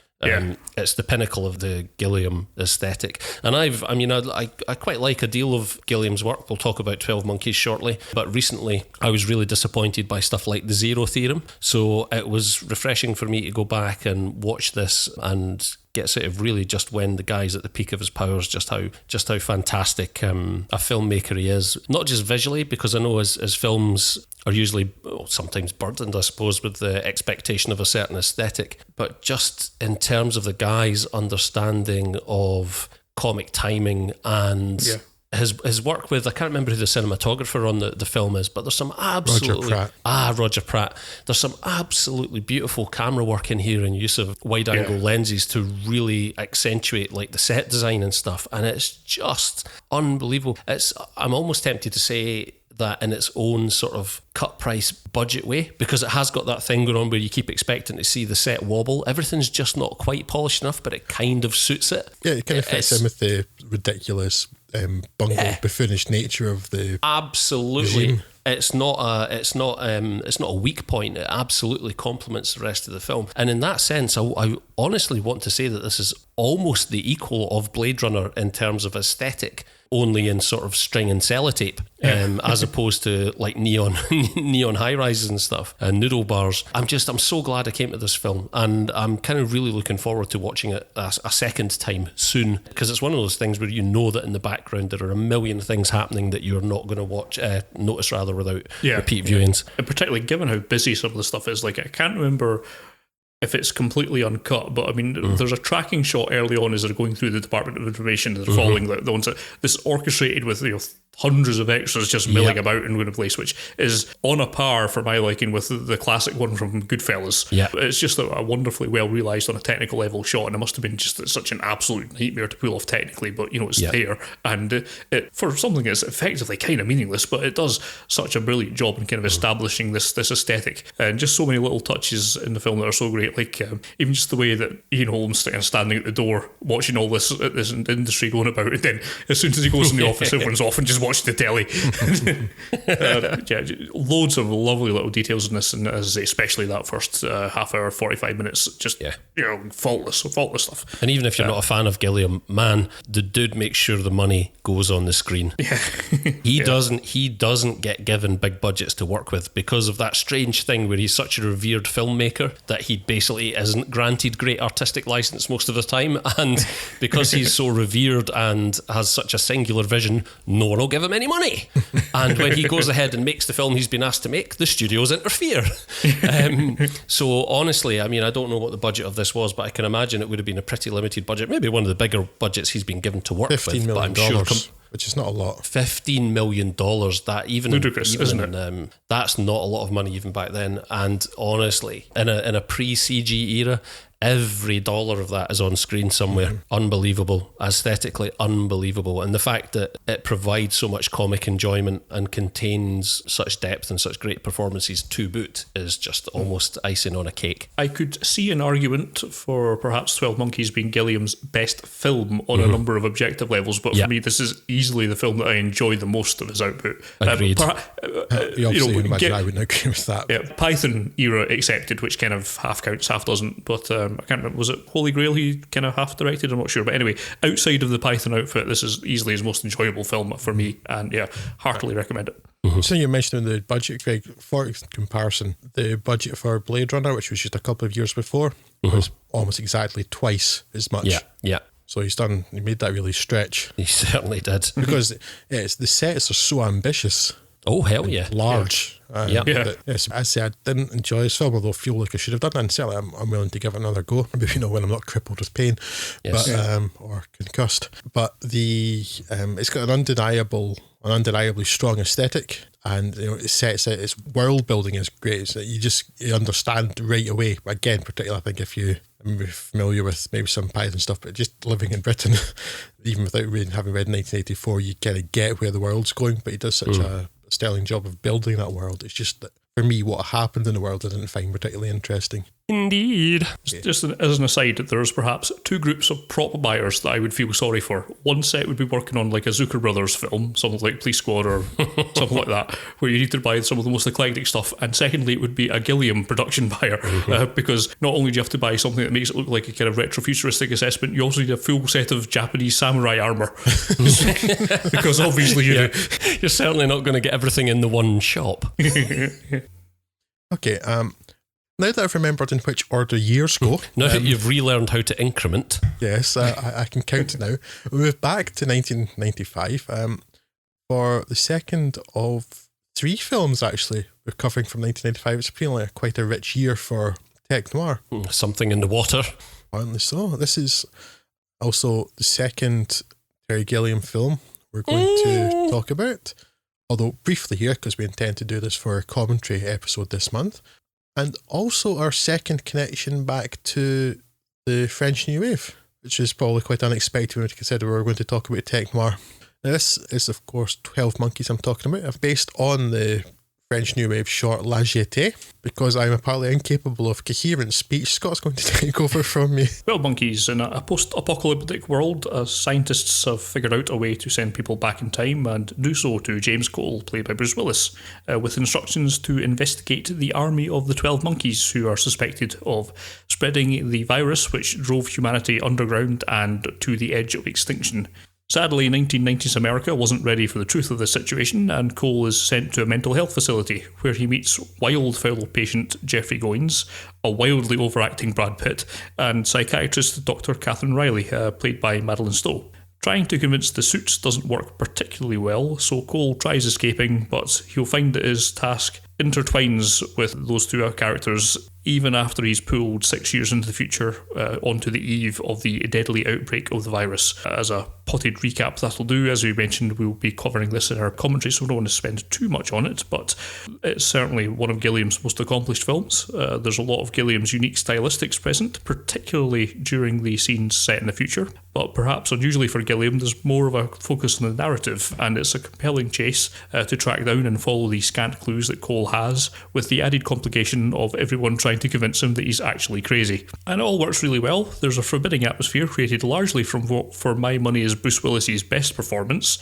it's the pinnacle of the Gilliam aesthetic. And I quite like a deal of Gilliam's work. We'll talk about 12 Monkeys shortly, but recently I was really disappointed by stuff like the Zero Theorem, so it was refreshing for me to go back and watch this and get sort of really just when the guy's at the peak of his powers, just how fantastic a filmmaker he is. Not just visually, because I know his films are usually sometimes burdened, I suppose, with the expectation of a certain aesthetic, but just in terms of the guy's understanding of comic timing and his work with, I can't remember who the cinematographer on the film is, but there's some absolutely... Roger Pratt. There's some absolutely beautiful camera work in here and use of wide-angle lenses to really accentuate like the set design and stuff, and it's just unbelievable. I'm almost tempted to say that in its own sort of cut price budget way, because it has got that thing going on where you keep expecting to see the set wobble. Everything's just not quite polished enough, but it kind of suits it. Yeah, it kind of fits in with the ridiculous bungled, buffoonish nature of the absolutely regime. It's not a weak point. It absolutely complements the rest of the film, and in that sense, I honestly want to say that this is almost the equal of Blade Runner in terms of aesthetic, only in sort of string and sellotape, as opposed to like neon high rises and stuff and noodle bars. I'm so glad I came to this film, and I'm kind of really looking forward to watching it a second time soon, because it's one of those things where you know that in the background there are a million things happening that you're not going to notice without repeat viewings. And particularly given how busy some of the stuff is. Like, I can't remember if it's completely uncut, but I mean, there's a tracking shot early on as they're going through the Department of Information, they're following the ones that this orchestrated with hundreds of extras just milling about and going to place, which is on a par for my liking with the classic one from Goodfellas. It's just a wonderfully well realised on a technical level shot, and it must have been just such an absolute nightmare to pull off technically, but it's there, and it for something that's effectively kind of meaningless, but it does such a brilliant job in kind of establishing this aesthetic, and just so many little touches in the film that are so great, like even just the way that Ian Holmes standing at the door watching all this industry going about, and then as soon as he goes in the office, everyone's off and just watch the telly. Loads of lovely little details in this, and as especially that first half hour, 45 minutes, just faultless stuff. And even if you're not a fan of Gilliam, man, the dude makes sure the money goes on the screen. He doesn't get given big budgets to work with because of that strange thing where he's such a revered filmmaker that he basically isn't granted great artistic license most of the time, and because he's so revered and has such a singular vision, no one will give him any money. And when he goes ahead and makes the film he's been asked to make, the studios interfere. So honestly, I mean, I don't know what the budget of this was, but I can imagine it would have been a pretty limited budget, maybe one of the bigger budgets he's been given to work with. $15 million, but I'm sure which is not a lot. $15 million, that even ludicrous, isn't it? That's not a lot of money even back then. And honestly, in a pre-CG era, every dollar of that is on screen somewhere. Unbelievable. Aesthetically unbelievable. And the fact that it provides so much comic enjoyment and contains such depth and such great performances to boot is just almost icing on a cake. I could see an argument for perhaps 12 Monkeys being Gilliam's best film on a number of objective levels, but for me, this is easily the film that I enjoy the most of his output. Agreed. You would imagine I wouldn't agree with that. Yeah, Python era accepted, which kind of half counts, half doesn't, but I can't remember, was it Holy Grail he kind of half directed? I'm not sure, but anyway, outside of the Python outfit, this is easily his most enjoyable film for me, and heartily recommend it. So you mentioned the budget, Craig. For comparison, the budget for Blade Runner, which was just a couple of years before, was almost exactly twice as much. Yeah. So he made that really stretch. He certainly did. Because the sets are so ambitious. Oh, hell yeah. Large. Yeah. But yes, as I say, I didn't enjoy this film, although I feel like I should have done. And certainly I'm willing to give it another go. Maybe, when I'm not crippled with pain, Yes. but or concussed. But it's got an undeniably strong aesthetic, and it sets out, its world building is great. So you understand right away. Again, particularly I think if you are familiar with maybe some Python stuff, but just living in Britain, even without having read 1984, you kind of get where the world's going. But he does such a sterling job of building that world. It's just that for me, what happened in the world I didn't find particularly interesting. Indeed. Just as an aside, there's perhaps two groups of prop buyers that I would feel sorry for. One set would be working on like a Zucker Brothers film, something like Police Squad or something like that, where you need to buy some of the most eclectic stuff. And secondly, it would be a Gilliam production buyer, because not only do you have to buy something that makes it look like a kind of retrofuturistic assessment, you also need a full set of Japanese samurai armour. Because obviously you do. You're certainly not going to get everything in the one shop. Okay, now that I've remembered in which order years go... Now that you've relearned how to increment... Yes, I can count now. We move back to 1995 for the second of 3 films, actually, we're covering from 1995. It's feeling like quite a rich year for Tech Noir. Something in the water. Apparently so. This is also the second Terry Gilliam film we're going to talk about. Although briefly here, because we intend to do this for a commentary episode this month. And also our second connection back to the French New Wave, which is probably quite unexpected when we consider we're going to talk about Tech Noir. Now this is of course 12 Monkeys I'm talking about, based on the French New Wave short La Jetée. Because I'm apparently incapable of coherent speech, Scott's going to take over from me. Well, Monkeys, in a post-apocalyptic world, scientists have figured out a way to send people back in time and do so to James Cole, played by Bruce Willis, with instructions to investigate the army of the 12 Monkeys who are suspected of spreading the virus which drove humanity underground and to the edge of extinction. Sadly, 1990s America wasn't ready for the truth of the situation, and Cole is sent to a mental health facility where he meets wildfowl patient Jeffrey Goins, a wildly overacting Brad Pitt, and psychiatrist Dr. Catherine Riley, played by Madeline Stowe. Trying to convince the suits doesn't work particularly well, so Cole tries escaping, but he'll find that his task intertwines with those two characters even after he's pulled 6 years into the future onto the eve of the deadly outbreak of the virus. As a potted recap, that'll do. As we mentioned, we'll be covering this in our commentary, so we don't want to spend too much on it, but it's certainly one of Gilliam's most accomplished films. There's a lot of Gilliam's unique stylistics present, particularly during the scenes set in the future, but perhaps unusually for Gilliam, there's more of a focus on the narrative, and it's a compelling chase to track down and follow the scant clues that Cole has, with the added complication of everyone trying to convince him that he's actually crazy. And it all works really well. There's a forbidding atmosphere created largely from what, for my money, is Bruce Willis's best performance.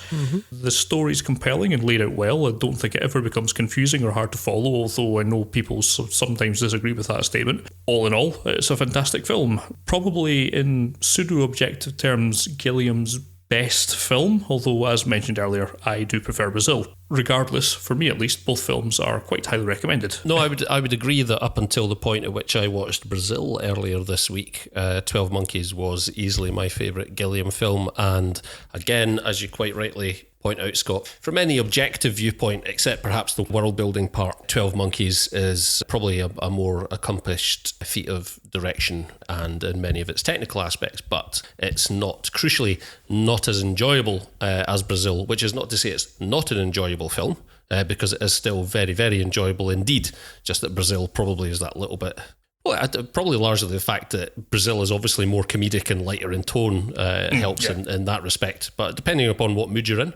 The story's compelling and laid out well. I don't think it ever becomes confusing or hard to follow, although I know people sometimes disagree with that statement. All in all, it's a fantastic film. Probably in pseudo-objective terms, Gilliam's best film, although as mentioned earlier, I do prefer Brazil. Regardless, for me at least, both films are quite highly recommended. No, I would agree that up until the point at which I watched Brazil earlier this week, 12 Monkeys was easily my favourite Gilliam film, and again, as you quite rightly point out, Scott, from any objective viewpoint, except perhaps the world-building part, 12 Monkeys is probably a more accomplished feat of direction and in many of its technical aspects, but it's not, crucially, not as enjoyable as Brazil, which is not to say it's not an enjoyable film, because it is still very, very enjoyable indeed, just that Brazil probably is that little bit... Well, probably largely the fact that Brazil is obviously more comedic and lighter in tone helps in that respect. But depending upon what mood you're in,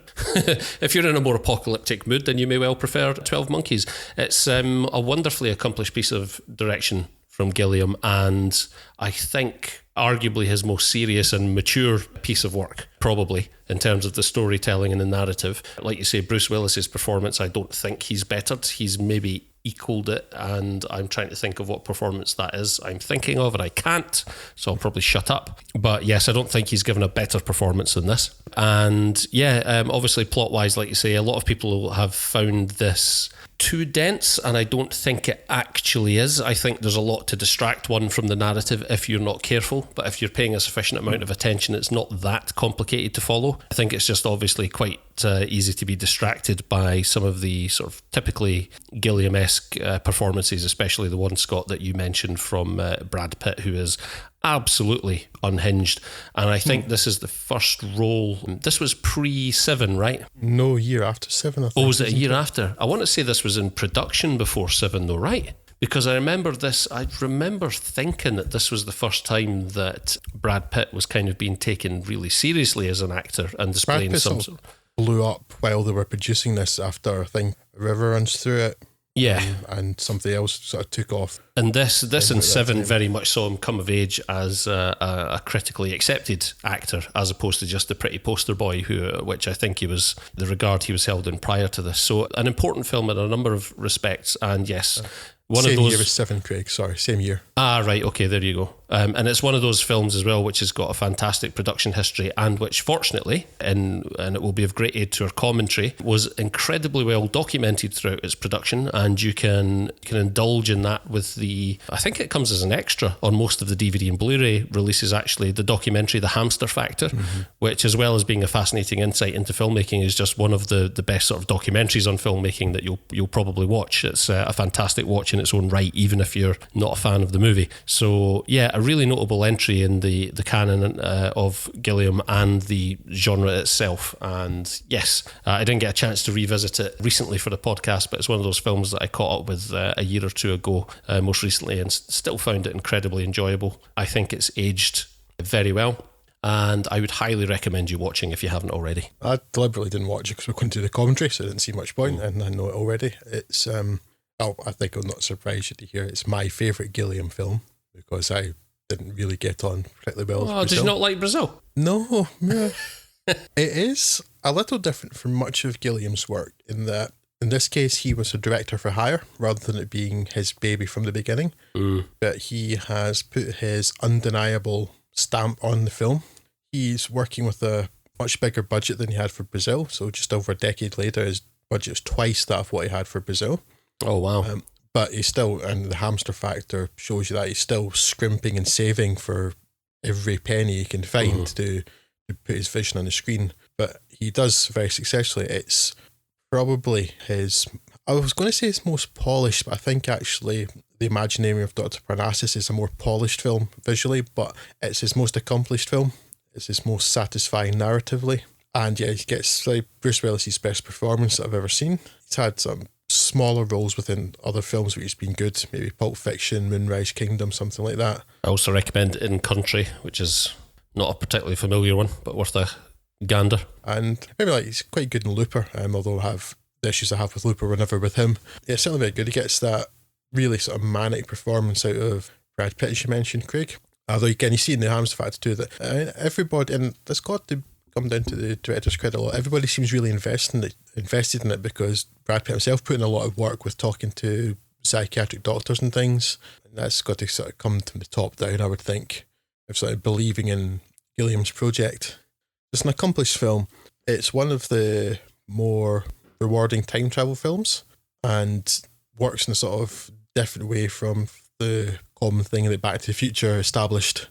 if you're in a more apocalyptic mood, then you may well prefer 12 Monkeys. It's a wonderfully accomplished piece of direction from Gilliam, and I think arguably his most serious and mature piece of work, probably, in terms of the storytelling and the narrative. Like you say, Bruce Willis's performance, I don't think he's bettered. He's maybe equaled it, and I'm trying to think of what performance that is I'm thinking of, and I can't, so I'll probably shut up. But yes, I don't think he's given a better performance than this. And yeah, obviously plot-wise, like you say, a lot of people have found this too dense, and I don't think it actually is. I think there's a lot to distract one from the narrative if you're not careful, but if you're paying a sufficient amount of attention, it's not that complicated to follow. I think it's just obviously quite easy to be distracted by some of the sort of typically Gilliam-esque performances, especially the one, Scott, that you mentioned from Brad Pitt, who is absolutely unhinged. And I think this is the first role. This was pre-Seven, right? No, year after Seven, I think. Oh, was it a year after? I want to say this was in production before Seven, though, right? Because I remember thinking that this was the first time that Brad Pitt was kind of being taken really seriously as an actor and displaying some sort of... blew up while they were producing this after, I think, a river runs through it. Yeah. And something else sort of took off. And this and Seven very much saw him come of age as a critically accepted actor, as opposed to just the pretty poster boy, which I think he was, the regard he was held in prior to this. So an important film in a number of respects. And yes, same year as Seven, Craig. Sorry, same year. Ah, right. Okay, there you go. And it's one of those films as well, which has got a fantastic production history, and which, fortunately, and it will be of great aid to our commentary, was incredibly well documented throughout its production, and you can indulge in that with I think it comes as an extra on most of the DVD and Blu-ray releases, actually, the documentary The Hamster Factor, which, as well as being a fascinating insight into filmmaking, is just one of the best sort of documentaries on filmmaking that you'll probably watch. It's a fantastic watch in its own right, even if you're not a fan of the movie. So yeah, a really notable entry in the canon of Gilliam and the genre itself. And yes, I didn't get a chance to revisit it recently for the podcast, but it's one of those films that I caught up with a year or two ago, most recently, and still found it incredibly enjoyable. I think it's aged very well, and I would highly recommend you watching if you haven't already. I deliberately didn't watch it because we couldn't do the commentary, so I didn't see much point, and I know it already. It's I think I'll not surprise you to hear it's my favourite Gilliam film, because I didn't really get on particularly well with Brazil. Did you not like Brazil? No. It is a little different from much of Gilliam's work in that, in this case, he was a director for hire rather than it being his baby from the beginning. But he has put his undeniable stamp on the film. He's working with a much bigger budget than he had for Brazil, so just over a decade later, his budget is twice that of what he had for Brazil. Oh, wow. But he's still, and the Hamster Factor shows you that he's still scrimping and saving for every penny he can find to put his vision on the screen. But he does very successfully. It's probably I was going to say his most polished, but I think actually The Imaginarium of Dr. Parnassus is a more polished film visually, but it's his most accomplished film. It's his most satisfying narratively. And yeah, he gets Bruce Willis's best performance that I've ever seen. He's had some smaller roles within other films where he's been good, maybe Pulp Fiction, Moonrise Kingdom, something like that. I also recommend In Country, which is not a particularly familiar one, but worth a gander. And maybe he's quite good in Looper, although I have the issues I have with Looper were never with him. Yeah, certainly very good. He gets that really sort of manic performance out of Brad Pitt, as you mentioned, Craig. Although again, you see in the Hamster Factor too that everybody, and it's got to come down to the director's credit a lot, everybody seems really invested in it because Brad Pitt himself put in a lot of work with talking to psychiatric doctors and things, and that's got to sort of come from the top down, I would think, of sort of believing in Gilliam's project. It's an accomplished film. It's one of the more rewarding time travel films and works in a sort of different way from the common thing that Back to the Future established.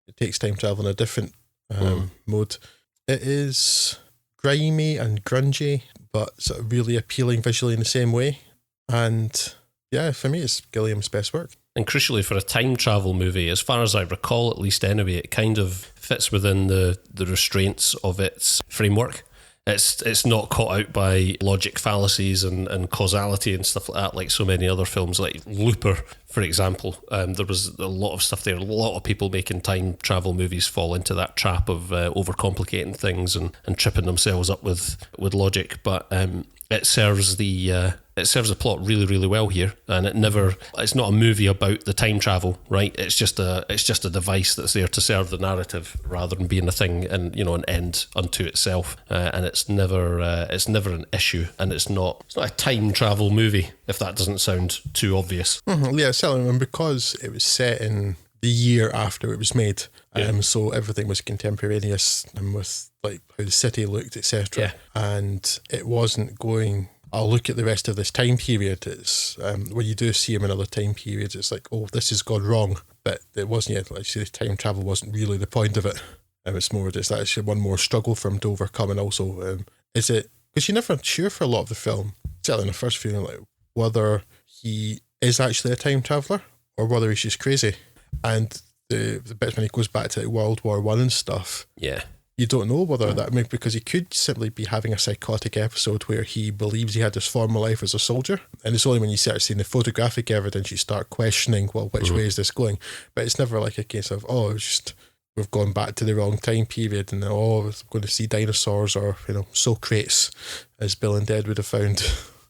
It takes time travel in a different mode. It is grimy and grungy, but sort of really appealing visually in the same way. And yeah, for me, it's Gilliam's best work. And crucially, for a time travel movie, as far as I recall, at least anyway, it kind of fits within the restraints of its framework. It's not caught out by logic fallacies and causality and stuff like that, like so many other films, like Looper, for example. There was a lot of stuff there. A lot of people making time travel movies fall into that trap of overcomplicating things and tripping themselves up with logic. But it serves the plot really, really well here, and it's not a movie about the time travel, right? It's just a device that's there to serve the narrative rather than being a thing and an end unto itself. And it's never an issue, and it's not a time travel movie, if that doesn't sound too obvious. Yeah, certainly, and because it was set in the year after it was made, so everything was contemporaneous and with like how the city looked, etc. And it wasn't going I'll look at the rest of this time period. It's when you do see him in other time periods, it's like, oh, this has gone wrong. But it wasn't yet. Like you say, time travel wasn't really the point of it. It's more just actually one more struggle for him to overcome. And also, is it, because you're never sure for a lot of the film, certainly in the first film, like whether he is actually a time traveller or whether he's just crazy. And the bits when he goes back to like World War One and stuff, yeah, you don't know whether that, I mean, because he could simply be having a psychotic episode where he believes he had this former life as a soldier, and it's only when you start seeing the photographic evidence you start questioning, well, which way is this going? But it's never like a case of, oh, it's just we've gone back to the wrong time period, and oh, we're going to see dinosaurs or, you know, Socrates, as Bill and Ted would have found.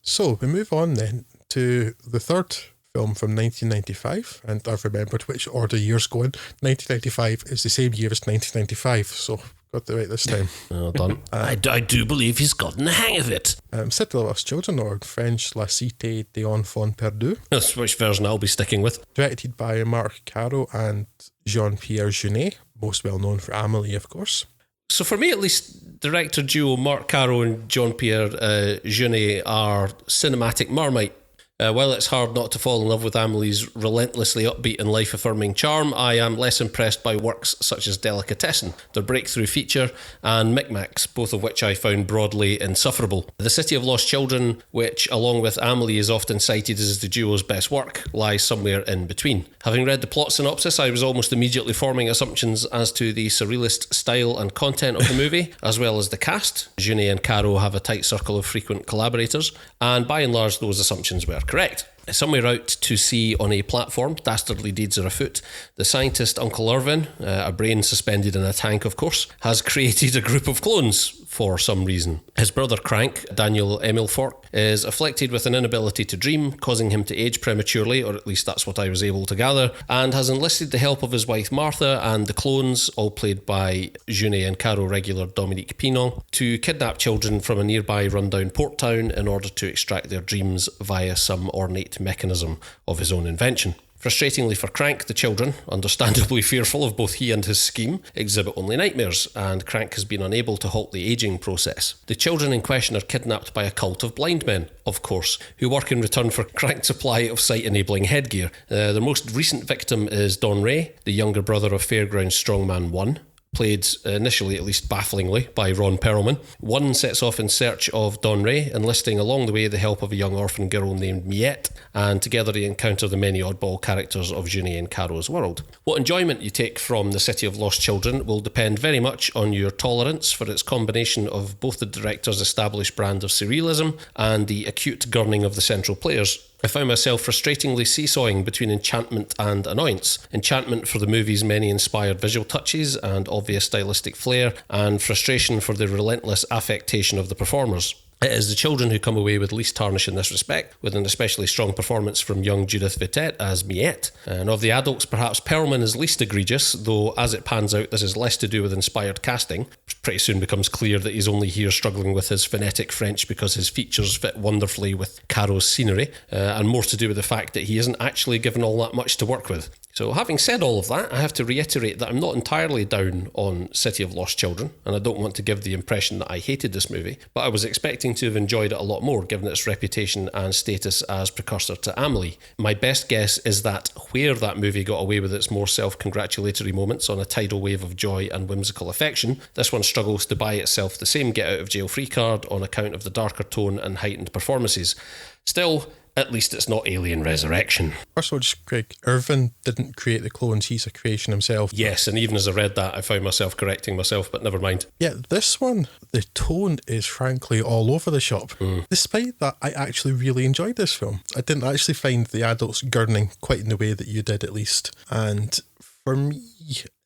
So we move on then to the third film from 1995, and I've remembered which order years go in. 1995 is the same year as 1995, so got it right this time. Well done. I do believe he's gotten the hang of it. City of Lost Children, or in French, La Cité des Enfants Perdus. That's which version I'll be sticking with. Directed by Marc Caro and Jean-Pierre Jeunet, most well known for Amélie, of course. So for me, at least, director duo Marc Caro and Jean-Pierre Jeunet are cinematic Marmite. While it's hard not to fall in love with Amélie's relentlessly upbeat and life-affirming charm, I am less impressed by works such as Delicatessen, their breakthrough feature, and Micmacs, both of which I found broadly insufferable. The City of Lost Children, which along with Amélie is often cited as the duo's best work, lies somewhere in between. Having read the plot synopsis, I was almost immediately forming assumptions as to the surrealist style and content of the movie, as well as the cast. Jeunet and Caro have a tight circle of frequent collaborators, and by and large those assumptions were correct. Somewhere out to sea on a platform, dastardly deeds are afoot, the scientist Uncle Irvin, a brain suspended in a tank of course, has created a group of clones for some reason. His brother Crank, Daniel Emilfort, is afflicted with an inability to dream, causing him to age prematurely, or at least that's what I was able to gather, and has enlisted the help of his wife Martha and the clones, all played by Jeunet and Caro regular Dominique Pinon, to kidnap children from a nearby rundown port town in order to extract their dreams via some ornate mechanism of his own invention. Frustratingly for Crank, the children, understandably fearful of both he and his scheme, exhibit only nightmares, and Crank has been unable to halt the ageing process. The children in question are kidnapped by a cult of blind men, of course, who work in return for Crank's supply of sight-enabling headgear. The most recent victim is Don Ray, the younger brother of Fairground Strongman 1, played initially, at least bafflingly, by Ron Perlman. One sets off in search of Don Ray, enlisting along the way the help of a young orphan girl named Miette, and together they encounter the many oddball characters of Jeunet and Caro's world. What enjoyment you take from The City of Lost Children will depend very much on your tolerance for its combination of both the director's established brand of surrealism and the acute gurning of the central players. I found myself frustratingly seesawing between enchantment and annoyance. Enchantment for the movie's many inspired visual touches and obvious stylistic flair, and frustration for the relentless affectation of the performers. It is the children who come away with least tarnish in this respect, with an especially strong performance from young Judith Vitette as Miette. And of the adults, perhaps Perlman is least egregious, though as it pans out, this is less to do with inspired casting. It pretty soon becomes clear that he's only here struggling with his phonetic French because his features fit wonderfully with Caro's scenery, and more to do with the fact that he isn't actually given all that much to work with. So having said all of that, I have to reiterate that I'm not entirely down on City of Lost Children, and I don't want to give the impression that I hated this movie, but I was expecting to have enjoyed it a lot more given its reputation and status as precursor to Amélie. My best guess is that where that movie got away with its more self-congratulatory moments on a tidal wave of joy and whimsical affection, this one struggles to buy itself the same get-out-of-jail-free card on account of the darker tone and heightened performances. Still, at least it's not Alien Resurrection. First of all, just Craig, Irvin didn't create the clones, he's a creation himself. Yes, and even as I read that, I found myself correcting myself, but never mind. Yeah, this one, the tone is frankly all over the shop. Despite that, I actually really enjoyed this film. I didn't actually find the adults gurning quite in the way that you did, at least. And for me,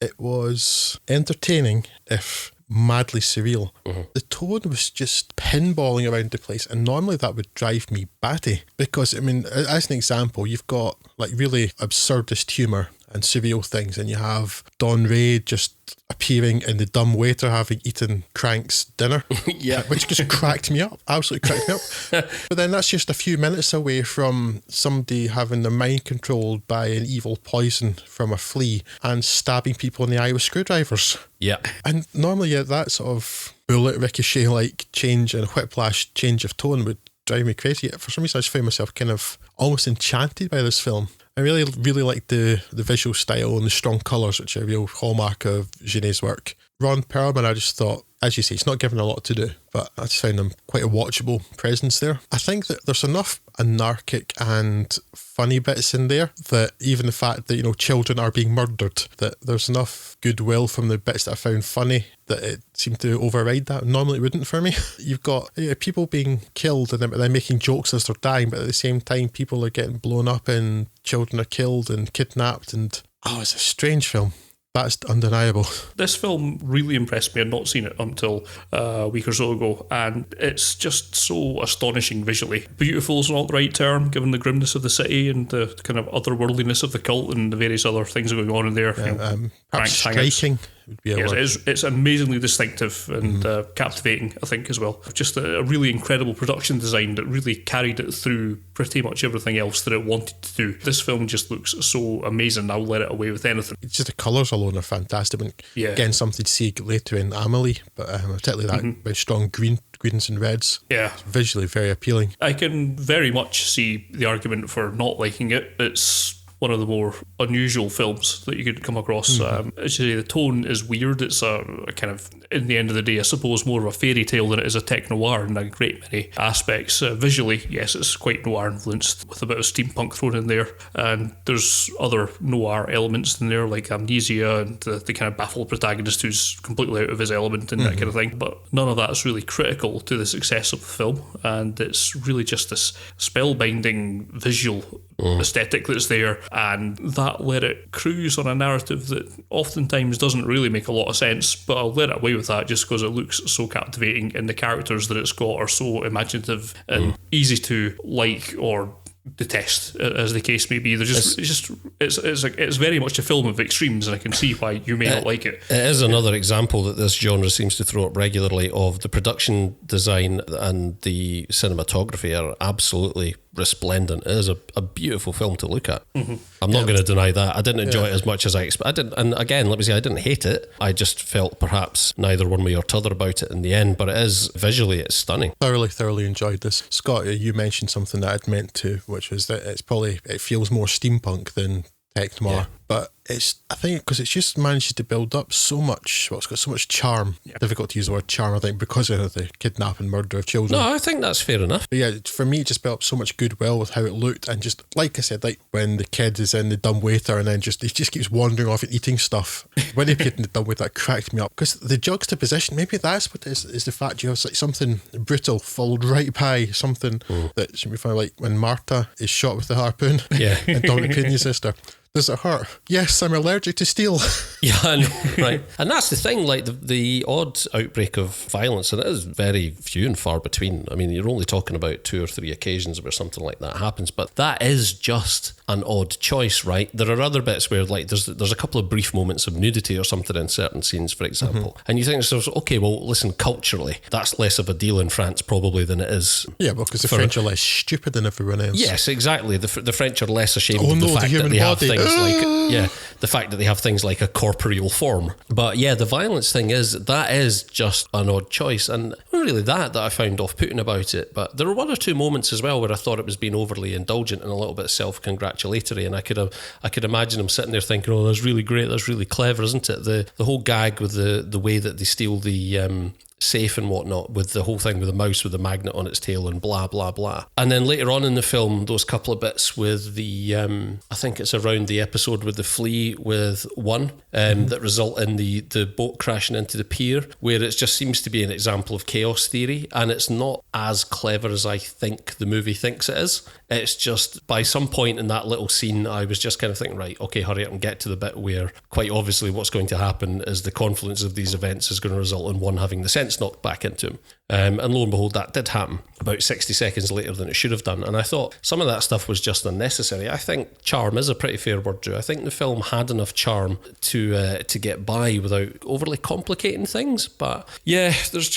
it was entertaining, if madly surreal. The tone was just pinballing around the place, and normally that would drive me batty because, I mean, as an example, you've got like really absurdist humour and surreal things, and you have Don Ray just appearing in the dumb waiter having eaten Crank's dinner, yeah, which just cracked me up, absolutely cracked me up. But then that's just a few minutes away from somebody having their mind controlled by an evil poison from a flea and stabbing people in the eye with screwdrivers. Yeah. And normally, yeah, that sort of bullet ricochet like change and whiplash change of tone would drive me crazy. For some reason, I just found myself kind of almost enchanted by this film. I really, really like the visual style and the strong colours, which are a real hallmark of Gené's work. Ron Perlman, I just thought, as you say, he's not given a lot to do, but I just found him quite a watchable presence there. I think that there's enough anarchic and funny bits in there that even the fact that, children are being murdered, that there's enough goodwill from the bits that I found funny that it seemed to override that. Normally it wouldn't for me. You've got people being killed and they're making jokes as they're dying, but at the same time people are getting blown up and children are killed and kidnapped, and it's a strange film. That's undeniable. This film really impressed me. I'd not seen it until a week or so ago, and it's just so astonishing visually. Beautiful is not the right term, given the grimness of the city and the kind of otherworldliness of the cult and the various other things going on in there. Perhaps striking would be a word. It's amazingly distinctive and captivating, I think, as well. Just a really incredible production design that really carried it through pretty much everything else that it wanted to do. This film just looks so amazing. I'll let it away with anything. It's just the colours alone are fantastic. Again, something to see later in Amelie, but particularly that very strong greens and reds. Yeah. It's visually very appealing. I can very much see the argument for not liking it. It's one of the more unusual films that you could come across. As you say, the tone is weird. It's a kind of, in the end of the day, I suppose more of a fairy tale than it is a tech noir in a great many aspects. Visually, yes, it's quite noir influenced with a bit of steampunk thrown in there, and there's other noir elements in there like amnesia and the kind of baffled protagonist who's completely out of his element and that kind of thing, but none of that's really critical to the success of the film, and it's really just this spellbinding visual aesthetic that's there, and that let it cruise on a narrative that oftentimes doesn't really make a lot of sense, but I'll let it away with that just because it looks so captivating, and the characters that it's got are so imaginative and easy to like or detest, as the case may be. It's very much a film of extremes, and I can see why you may not like it. It is another example that this genre seems to throw up regularly of the production design and the cinematography are absolutely resplendent. It is a beautiful film to look at. I'm not going to deny that. I didn't enjoy it as much as I expected. And again, let me say, I didn't hate it. I just felt perhaps neither one way or t'other about it in the end, but it is visually, it's stunning. Thoroughly enjoyed this. Scott, you mentioned something that I'd meant to, which was that it feels more steampunk than tech noir, but I think because it's just managed to build up so much. It's got so much charm. Difficult to use the word charm, I think, because of the kidnap and murder of children. No, I think that's fair enough. But yeah, for me, it just built up so much goodwill with how it looked, and just like I said, like when the kid is in the dumbwaiter and then he just keeps wandering off and eating stuff. When he appeared in the dumbwaiter, that cracked me up because the juxtaposition. Maybe that's what it is the fact you have like something brutal followed right by something that should be fun. Like when Marta is shot with the harpoon, and Dominic Pena's sister. Does it hurt? Yes, I'm allergic to steel. Yeah, I know, right. And that's the thing, like the odd outbreak of violence, and it is very few and far between. I mean, you're only talking about 2 or 3 occasions where something like that happens, but that is just an odd choice, right? There are other bits where like there's a couple of brief moments of nudity or something in certain scenes, for example. And you think to yourself, okay, well, listen, culturally, that's less of a deal in France probably than it is. Yeah, well, because the French are less stupid than everyone else. Yes, exactly. The French are less ashamed of the fact that they have things the fact that they have things like a corporeal form. But yeah, the violence thing that is just an odd choice, and not really that I found off-putting about it, but there were 1 or 2 moments as well where I thought it was being overly indulgent and a little bit self-congratulatory, and I could imagine him sitting there thinking, oh, that's really great, that's really clever, isn't it? The whole gag with the way that they steal the safe and whatnot, with the whole thing with the mouse with the magnet on its tail and blah blah blah. And then later on in the film, those couple of bits with the I think it's around the episode with the flea with one that result in the boat crashing into the pier, where it just seems to be an example of chaos theory, and it's not as clever as I think the movie thinks it is. It's just by some point in that little scene, I was just kind of thinking, right, okay, hurry up and get to the bit where quite obviously what's going to happen is the confluence of these events is going to result in one having the sense knocked back into him. And lo and behold, that did happen about 60 seconds later than it should have done. And I thought some of that stuff was just unnecessary. I think charm is a pretty fair word, Drew. I think the film had enough charm to get by without overly complicating things. But yeah, there's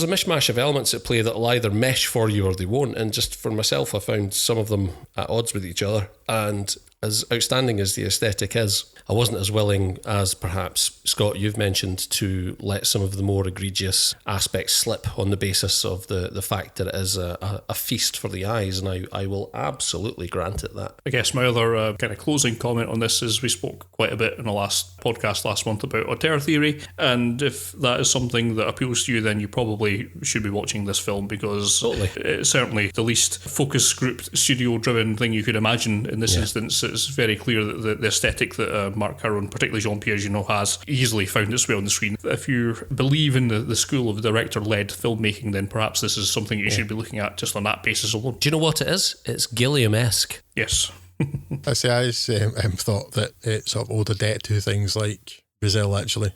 a mishmash of elements at play that'll either mesh for you or they won't. And just for myself, I found some of them at odds with each other. And as outstanding as the aesthetic is, I wasn't as willing as perhaps, Scott, you've mentioned, to let some of the more egregious aspects slip on the basis of the fact that it is a feast for the eyes, and I will absolutely grant it that. I guess my other kind of closing comment on this is we spoke quite a bit in the last podcast last month about auteur theory, and if that is something that appeals to you, then you probably should be watching this film, because it's certainly the least focus grouped studio driven thing you could imagine in this instance. It's very clear that the aesthetic that Mark Caron, particularly Jean-Pierre Junot, has easily found its way on the screen. If you believe in the school of director-led filmmaking, then perhaps this is something you should be looking at just on that basis alone. Do you know what it is? It's Gilliam-esque. Yes. I say I thought that it sort of owed a debt to things like Brazil, actually.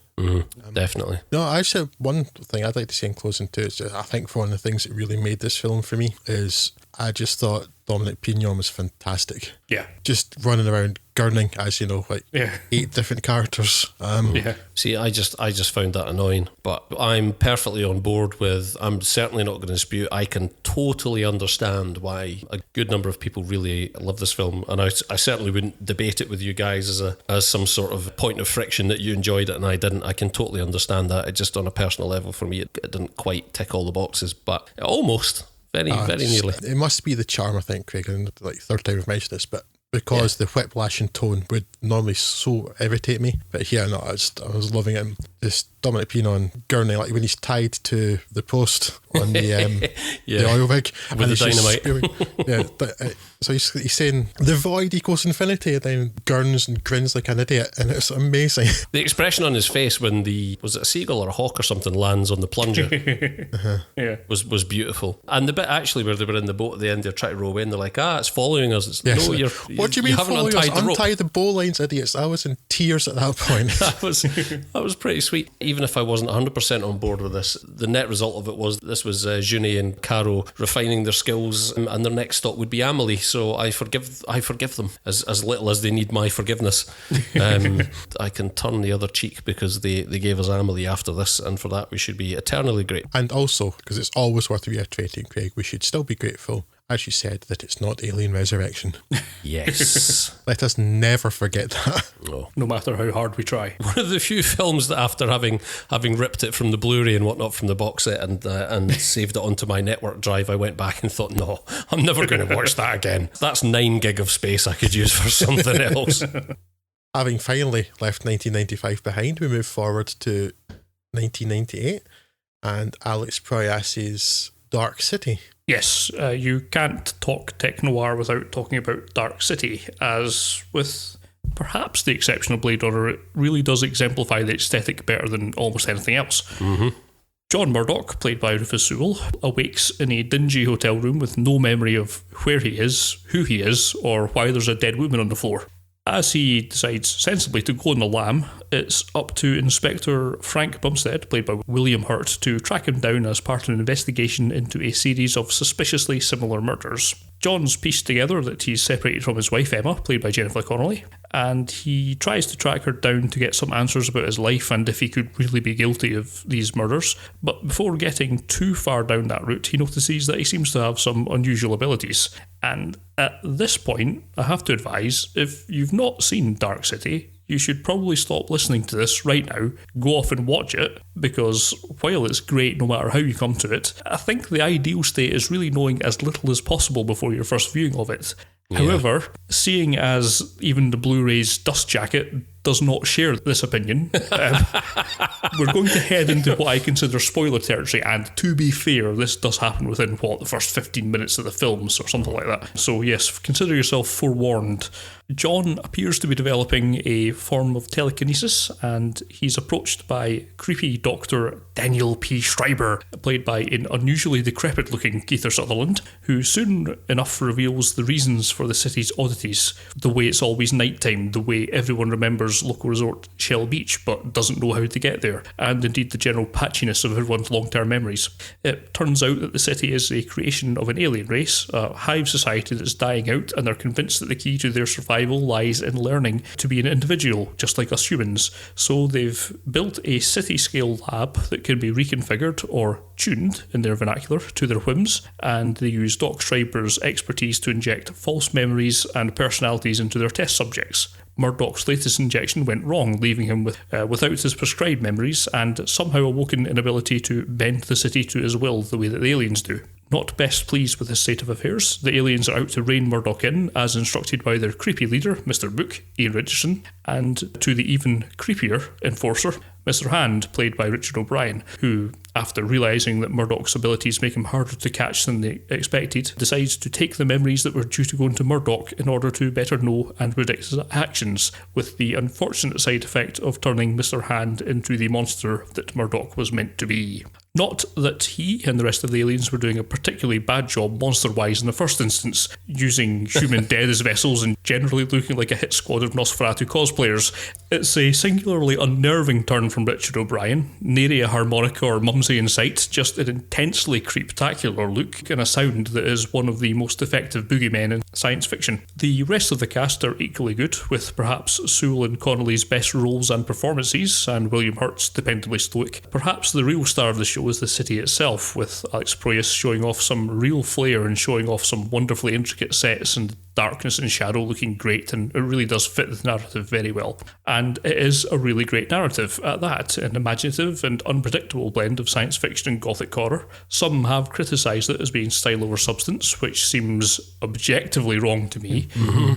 Definitely. No, actually, one thing I'd like to say in closing too is just, I think one of the things that really made this film for me is I just thought Dominic Pignon was fantastic. Yeah. Just running around gurning, as you know, like 8 different characters. See, I just found that annoying, but I'm perfectly on board with, I'm certainly not going to dispute, I can totally understand why a good number of people really love this film, and I certainly wouldn't debate it with you guys as some sort of point of friction that you enjoyed it and I didn't. I can totally understand that. It just, on a personal level, for me, it didn't quite tick all the boxes, but almost. Very nearly. It must be the charm, I think, Craig, and like third time we've mentioned this, but because the whiplash and tone would normally so irritate me, but here, no, I was loving it. Just Dominic Pignon gurning, like when he's tied to the post on the oil rig with the dynamite. So he's saying the void equals infinity, and then gurns and grins like an idiot, and it's amazing. The expression on his face when was it a seagull or a hawk or something lands on the plunger was beautiful. And the bit actually where they were in the boat at the end, they're trying to row in, they're like, it's following us. It's, yes. No, what do you mean following us? Untie the bow lines, idiots. I was in tears at that point. that was pretty sweet. Even if I wasn't 100% on board with this, the net result of it was this was Junie and Caro refining their skills, and their next stop would be Amelie. So I forgive them as little as they need my forgiveness. I can turn the other cheek because they gave us Amelie after this, and for that we should be eternally grateful. And also, because it's always worth reiterating, Craig, we should still be grateful, as you said, that it's not Alien Resurrection. Yes. Let us never forget that. No matter how hard we try. One of the few films that after having ripped it from the Blu-ray and whatnot from the box set and saved it onto my network drive, I went back and thought, no, I'm never going to watch that again. That's 9 gig of space I could use for something else. Having finally left 1995 behind, we move forward to 1998 and Alex Proyas's Dark City. Yes, you can't talk Tech Noir without talking about Dark City, as with perhaps the exception of Blade Runner, it really does exemplify the aesthetic better than almost anything else. Mm-hmm. John Murdoch, played by Rufus Sewell, awakes in a dingy hotel room with no memory of where he is, who he is, or why there's a dead woman on the floor. As he decides sensibly to go on the lam, it's up to Inspector Frank Bumstead, played by William Hurt, to track him down as part of an investigation into a series of suspiciously similar murders. John's pieced together that he's separated from his wife Emma, played by Jennifer Connelly, and he tries to track her down to get some answers about his life and if he could really be guilty of these murders. But before getting too far down that route, he notices that he seems to have some unusual abilities. And at this point, I have to advise, if you've not seen Dark City, you should probably stop listening to this right now, go off and watch it, because while it's great no matter how you come to it, I think the ideal state is really knowing as little as possible before your first viewing of it. Yeah. However, seeing as even the Blu-ray's dust jacket does not share this opinion, we're going to head into what I consider spoiler territory, and to be fair, this does happen within, the first 15 minutes of the films or something like that. So yes, consider yourself forewarned. John appears to be developing a form of telekinesis, and he's approached by creepy Dr. Daniel P. Schreiber, played by an unusually decrepit-looking Kiefer Sutherland, who soon enough reveals the reasons for the city's oddities, the way it's always nighttime, the way everyone remembers local resort Shell Beach but doesn't know how to get there, and indeed the general patchiness of everyone's long-term memories. It turns out that the city is a creation of an alien race, a hive society that's dying out, and they're convinced that the key to their survival lies in learning to be an individual, just like us humans. So they've built a city-scale lab that can be reconfigured or tuned, in their vernacular, to their whims, and they use Doc Schreiber's expertise to inject false memories and personalities into their test subjects. Murdoch's latest injection went wrong, leaving him without his prescribed memories and somehow awoken inability to bend the city to his will the way that the aliens do. Not best pleased with this state of affairs, the aliens are out to rein Murdoch in, as instructed by their creepy leader, Mr. Book, Ian Richardson, and to the even creepier enforcer, Mr. Hand, played by Richard O'Brien, who, after realising that Murdoch's abilities make him harder to catch than they expected, decides to take the memories that were due to go into Murdoch in order to better know and predict his actions, with the unfortunate side effect of turning Mr. Hand into the monster that Murdoch was meant to be. Not that he and the rest of the aliens were doing a particularly bad job monster-wise in the first instance, using human dead as vessels and generally looking like a hit squad of Nosferatu cosplayers. It's a singularly unnerving turn from Richard O'Brien, nary a harmonica or mumsy in sight, just an intensely creeptacular look and a sound that is one of the most effective boogeymen in science fiction. The rest of the cast are equally good, with perhaps Sewell and Connolly's best roles and performances, and William Hurt's dependably stoic. Perhaps the real star of the show is the city itself, with Alex Proyas showing off some real flair and showing off some wonderfully intricate sets and darkness and shadow looking great, and it really does fit the narrative very well. And it is a really great narrative at that, an imaginative and unpredictable blend of science fiction and gothic horror. Some have criticised it as being style over substance, which seems objectively wrong to me.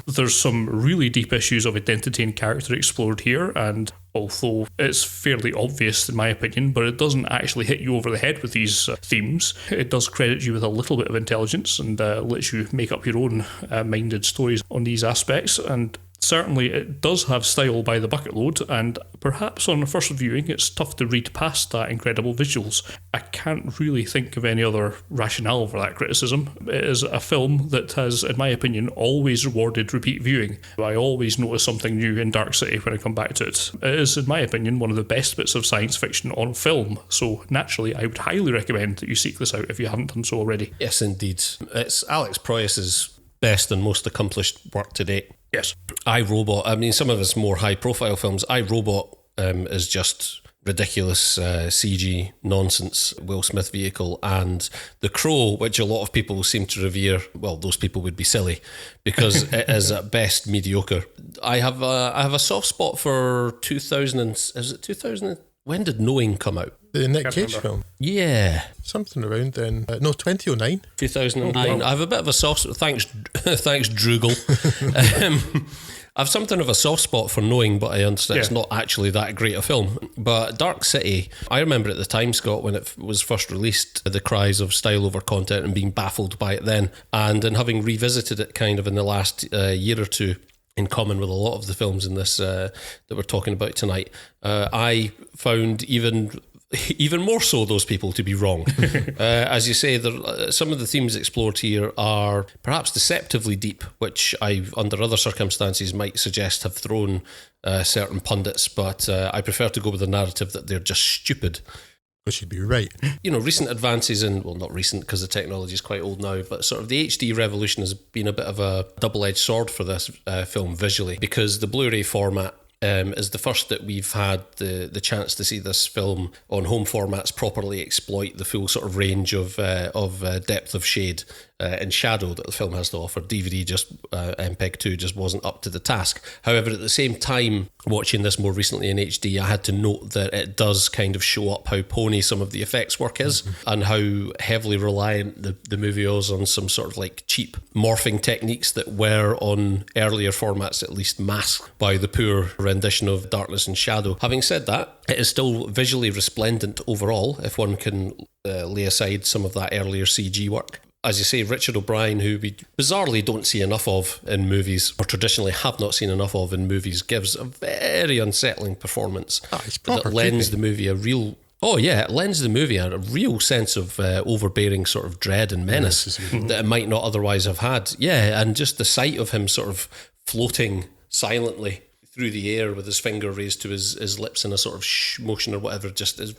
There's some really deep issues of identity and character explored here, and although it's fairly obvious in my opinion, but it doesn't actually hit you over the head with these themes. It does credit you with a little bit of intelligence and lets you make up your own minded stories on these aspects, and certainly it does have style by the bucket load, and perhaps on a first viewing it's tough to read past that incredible visuals. I can't really think of any other rationale for that criticism. It is a film that has, in my opinion, always rewarded repeat viewing. I always notice something new in Dark City when I come back to it. It is, in my opinion, one of the best bits of science fiction on film, so naturally I would highly recommend that you seek this out if you haven't done so already. Yes, indeed. It's Alex Proyas's best and most accomplished work to date. Yes. I, Robot, I mean, some of his more high-profile films, I, Robot is just ridiculous CG nonsense, Will Smith vehicle, and The Crow, which a lot of people seem to revere. Well, those people would be silly, because it is at best mediocre. I have a soft spot for 2000, is it 2000? When did Knowing come out? The Nick Cage film. Yeah. Something around then. No, 2009. 2009. Oh, wow. I have a bit of a soft spot. Thanks, Droogle. I've something of a soft spot for Knowing, but I understand it's not actually that great a film. But Dark City, I remember at the time, Scott, when it was first released, the cries of style over content and being baffled by it then. And in having revisited it kind of in the last year or two, in common with a lot of the films in this that we're talking about tonight, I found even more so those people to be wrong. As you say, some of the themes explored here are perhaps deceptively deep, which I, under other circumstances, might suggest have thrown certain pundits, but I prefer to go with the narrative that they're just stupid. Which you'd be right. You know, recent advances in, well, not recent because the technology is quite old now, but sort of the HD revolution has been a bit of a double-edged sword for this film visually, because the Blu-ray format is the first that we've had the chance to see this film on home formats properly exploit the full sort of range of depth of shade and shadow that the film has to offer. DVD MPEG 2 just wasn't up to the task. However, at the same time, watching this more recently in HD, I had to note that it does kind of show up how pony some of the effects work is, and how heavily reliant the movie is on some sort of like cheap morphing techniques that were on earlier formats at least masked by the poor rendition of darkness and shadow. Having said that, it is still visually resplendent overall, if one can lay aside some of that earlier CG work. As you say, Richard O'Brien, who we bizarrely don't see enough of in movies, or traditionally have not seen enough of in movies, gives a very unsettling performance that lends the movie a real... Oh yeah, it lends the movie a real sense of overbearing sort of dread and menace that it might not otherwise have had. Yeah, and just the sight of him sort of floating silently through the air with his finger raised to his lips in a sort of shh motion or whatever, just is...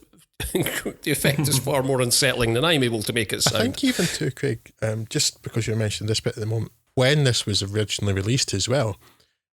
the effect is far more unsettling than I'm able to make it sound. I think even too, Craig, just because you're mentioning this bit at the moment, when this was originally released as well,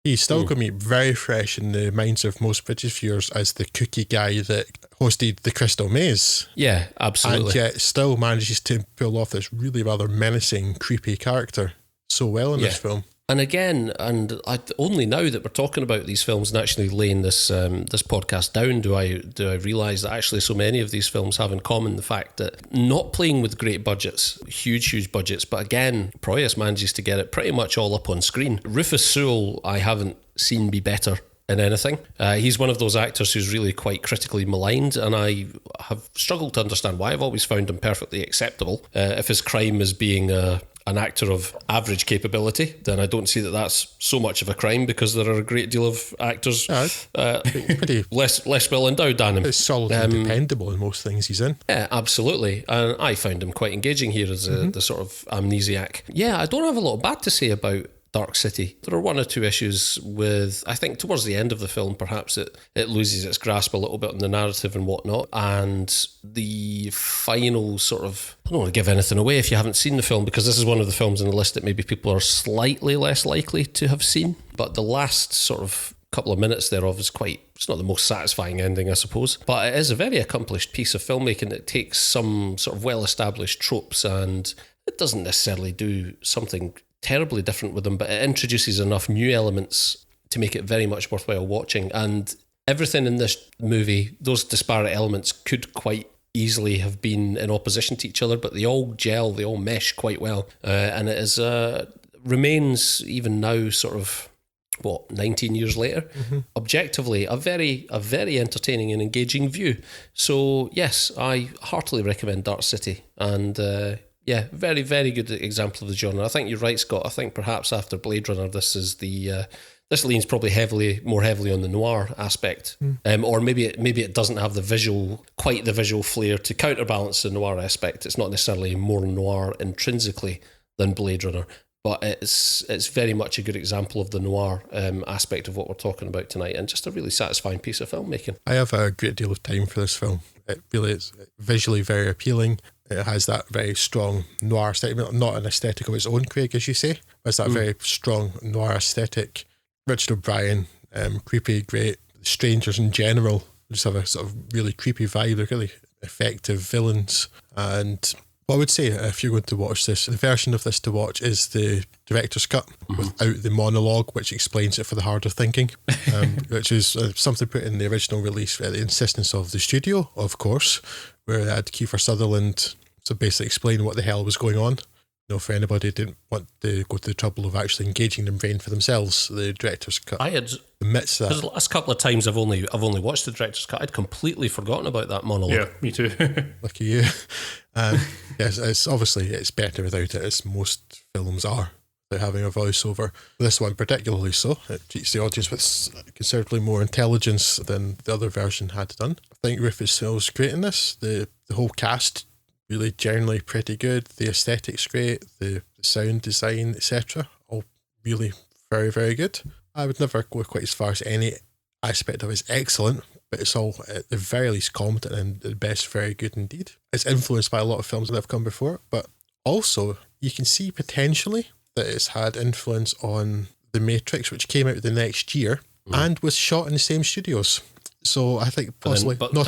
he's still going to be very fresh in the minds of most British viewers as the kooky guy that hosted the Crystal Maze. Yeah, absolutely. And yet still manages to pull off this really rather menacing, creepy character so well in this film. And again, and only now that we're talking about these films and actually laying this this podcast down, do I realise that actually so many of these films have in common the fact that not playing with great budgets, huge budgets, but again, Proyas manages to get it pretty much all up on screen. Rufus Sewell, I haven't seen be better in anything. He's one of those actors who's really quite critically maligned, and I have struggled to understand why. I've always found him perfectly acceptable. If his crime is being an actor of average capability, then I don't see that that's so much of a crime, because there are a great deal of actors pretty less well endowed than him. It's solid and dependable in most things he's in. Yeah, absolutely. And I found him quite engaging here as the sort of amnesiac. Yeah, I don't have a lot bad to say about Dark City. There are one or two issues with, I think towards the end of the film, perhaps it loses its grasp a little bit on the narrative and whatnot, and the final sort of, I don't want to give anything away if you haven't seen the film, because this is one of the films on the list that maybe people are slightly less likely to have seen, but the last sort of couple of minutes thereof is it's not the most satisfying ending, I suppose, but it is a very accomplished piece of filmmaking. It takes some sort of well-established tropes and it doesn't necessarily do something terribly different with them, but it introduces enough new elements to make it very much worthwhile watching. And everything in this movie, those disparate elements could quite easily have been in opposition to each other, but they all gel, they all mesh quite well. And it is remains, even now, sort of 19 years later, objectively a very entertaining and engaging view. So yes, I heartily recommend Dark City, and yeah, very, very good example of the genre. I think you're right, Scott. I think perhaps after Blade Runner, this is this leans probably more heavily on the noir aspect, or maybe it doesn't have the visual flair to counterbalance the noir aspect. It's not necessarily more noir intrinsically than Blade Runner, but it's very much a good example of the noir aspect of what we're talking about tonight, and just a really satisfying piece of filmmaking. I have a great deal of time for this film. It really is visually very appealing. It has that very strong noir aesthetic, not an aesthetic of its own, Craig, as you say. It's that very strong noir aesthetic. Richard O'Brien, creepy, great. Strangers in general just have a sort of really creepy vibe. They're really effective villains. And what I would say, if you're going to watch this, the version of this to watch is the director's cut without the monologue, which explains it for the harder thinking, which is something put in the original release at the insistence of the studio, of course, where they had Kiefer Sutherland to basically explain what the hell was going on. You know, for anybody who didn't want to go to the trouble of actually engaging their brain for themselves, the director's cut admits that. Because the last couple of times I've only watched the director's cut, I'd completely forgotten about that monologue. Yeah, me too. Lucky you. Yes, it's obviously it's better without it, as most films are, without having a voiceover. This one particularly so. It treats the audience with considerably more intelligence than the other version had done. I think Rufus Sewell's great in this. The whole cast really generally pretty good. The aesthetic's great. The sound design, etc., all really very, very good. I would never go quite as far as any aspect of it is excellent, but it's all at the very least competent, and at best very good indeed. It's influenced by a lot of films that have come before, but also you can see potentially that it's had influence on The Matrix, which came out the next year and was shot in the same studios. So I think possibly not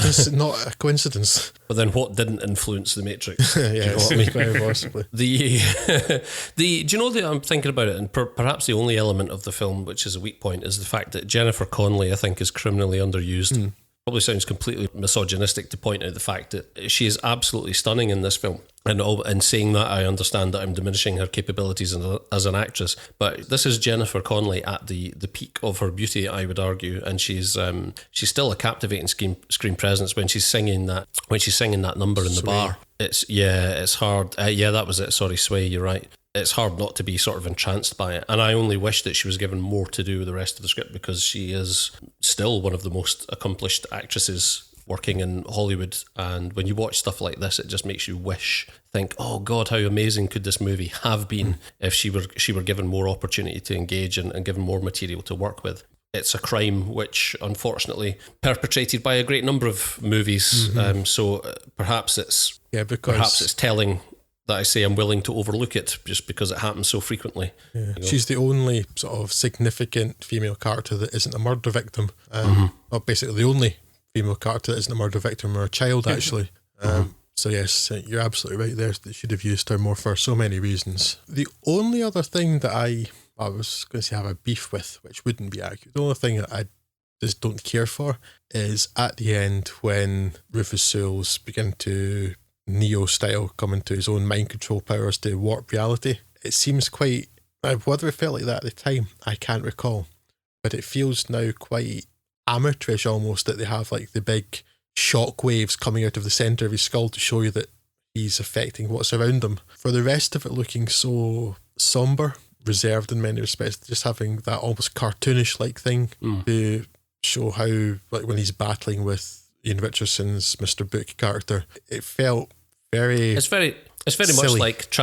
a coincidence. But then what didn't influence The Matrix? Yeah, do you know what I mean? Very possibly. Do you know that I'm thinking about it, and perhaps the only element of the film which is a weak point is the fact that Jennifer Connelly, I think, is criminally underused. Probably sounds completely misogynistic to point out the fact that she is absolutely stunning in this film. And in saying that, I understand that I'm diminishing her capabilities as an actress, but this is Jennifer Connelly at the peak of her beauty, I would argue, and she's still a captivating screen presence when she's singing that number in the bar. It's hard. That was it. Sorry, Sway. You're right. It's hard not to be sort of entranced by it. And I only wish that she was given more to do with the rest of the script, because she is still one of the most accomplished actresses working in Hollywood. And when you watch stuff like this, it just makes you think, oh God, how amazing could this movie have been if she were given more opportunity to engage and given more material to work with. It's a crime which, unfortunately, perpetrated by a great number of movies. So perhaps it's telling that I say I'm willing to overlook it just because it happens so frequently. Yeah. You know? She's the only sort of significant female character that isn't a murder victim. Well, basically the only female character that isn't a murder victim, or a child, actually. So yes, you're absolutely right there. They should have used her more for so many reasons. The only other thing that I I was going to say have a beef with, which wouldn't be accurate. The only thing that I just don't care for is at the end when Rufus Sewell's begin to Neo style come into his own mind control powers to warp reality. It seems quite, whether it felt like that at the time, I can't recall, but it feels now quite amateurish almost, that they have like the big shock waves coming out of the centre of his skull to show you that he's affecting what's around him. For the rest of it looking so sombre, reserved in many respects, just having that almost cartoonish like thing to show how, like when he's battling with Ian Richardson's Mr. Book character, it felt very It's very silly. much like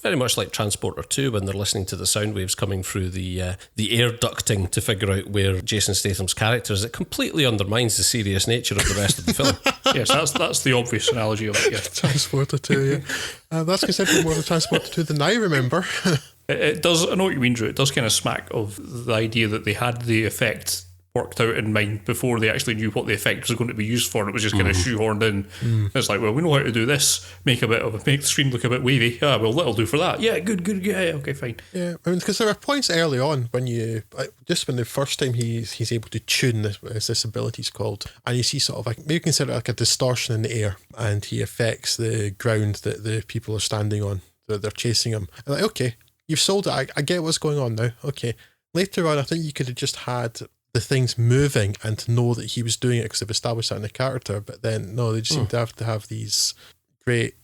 very much like Transporter 2 when they're listening to the sound waves coming through the air ducting to figure out where Jason Statham's character is. It completely undermines the serious nature of the rest of the film. Yes, that's the obvious analogy of it, yeah. Transporter 2, yeah. That's considered more of a Transporter 2 than I remember. It does, I know what you mean, Drew. It does kind of smack of the idea that they had the effect worked out in mind before they actually knew what the effect was going to be used for. It was just kind of shoehorned in. It's like, well, we know how to do this. Make the screen look a bit wavy. Ah, well, that'll do for that. Yeah, good. Yeah, okay, fine. Yeah, I mean, because there are points early on when just when the first time he's able to tune this, as this ability's called, and you see sort of like, maybe consider it like a distortion in the air, and he affects the ground that the people are standing on, that they're chasing him. And like, okay, you've sold it. I get what's going on now. Okay. Later on, I think you could have just had the things moving and to know that he was doing it because they've established that in the character, but then no, they just seem to have these great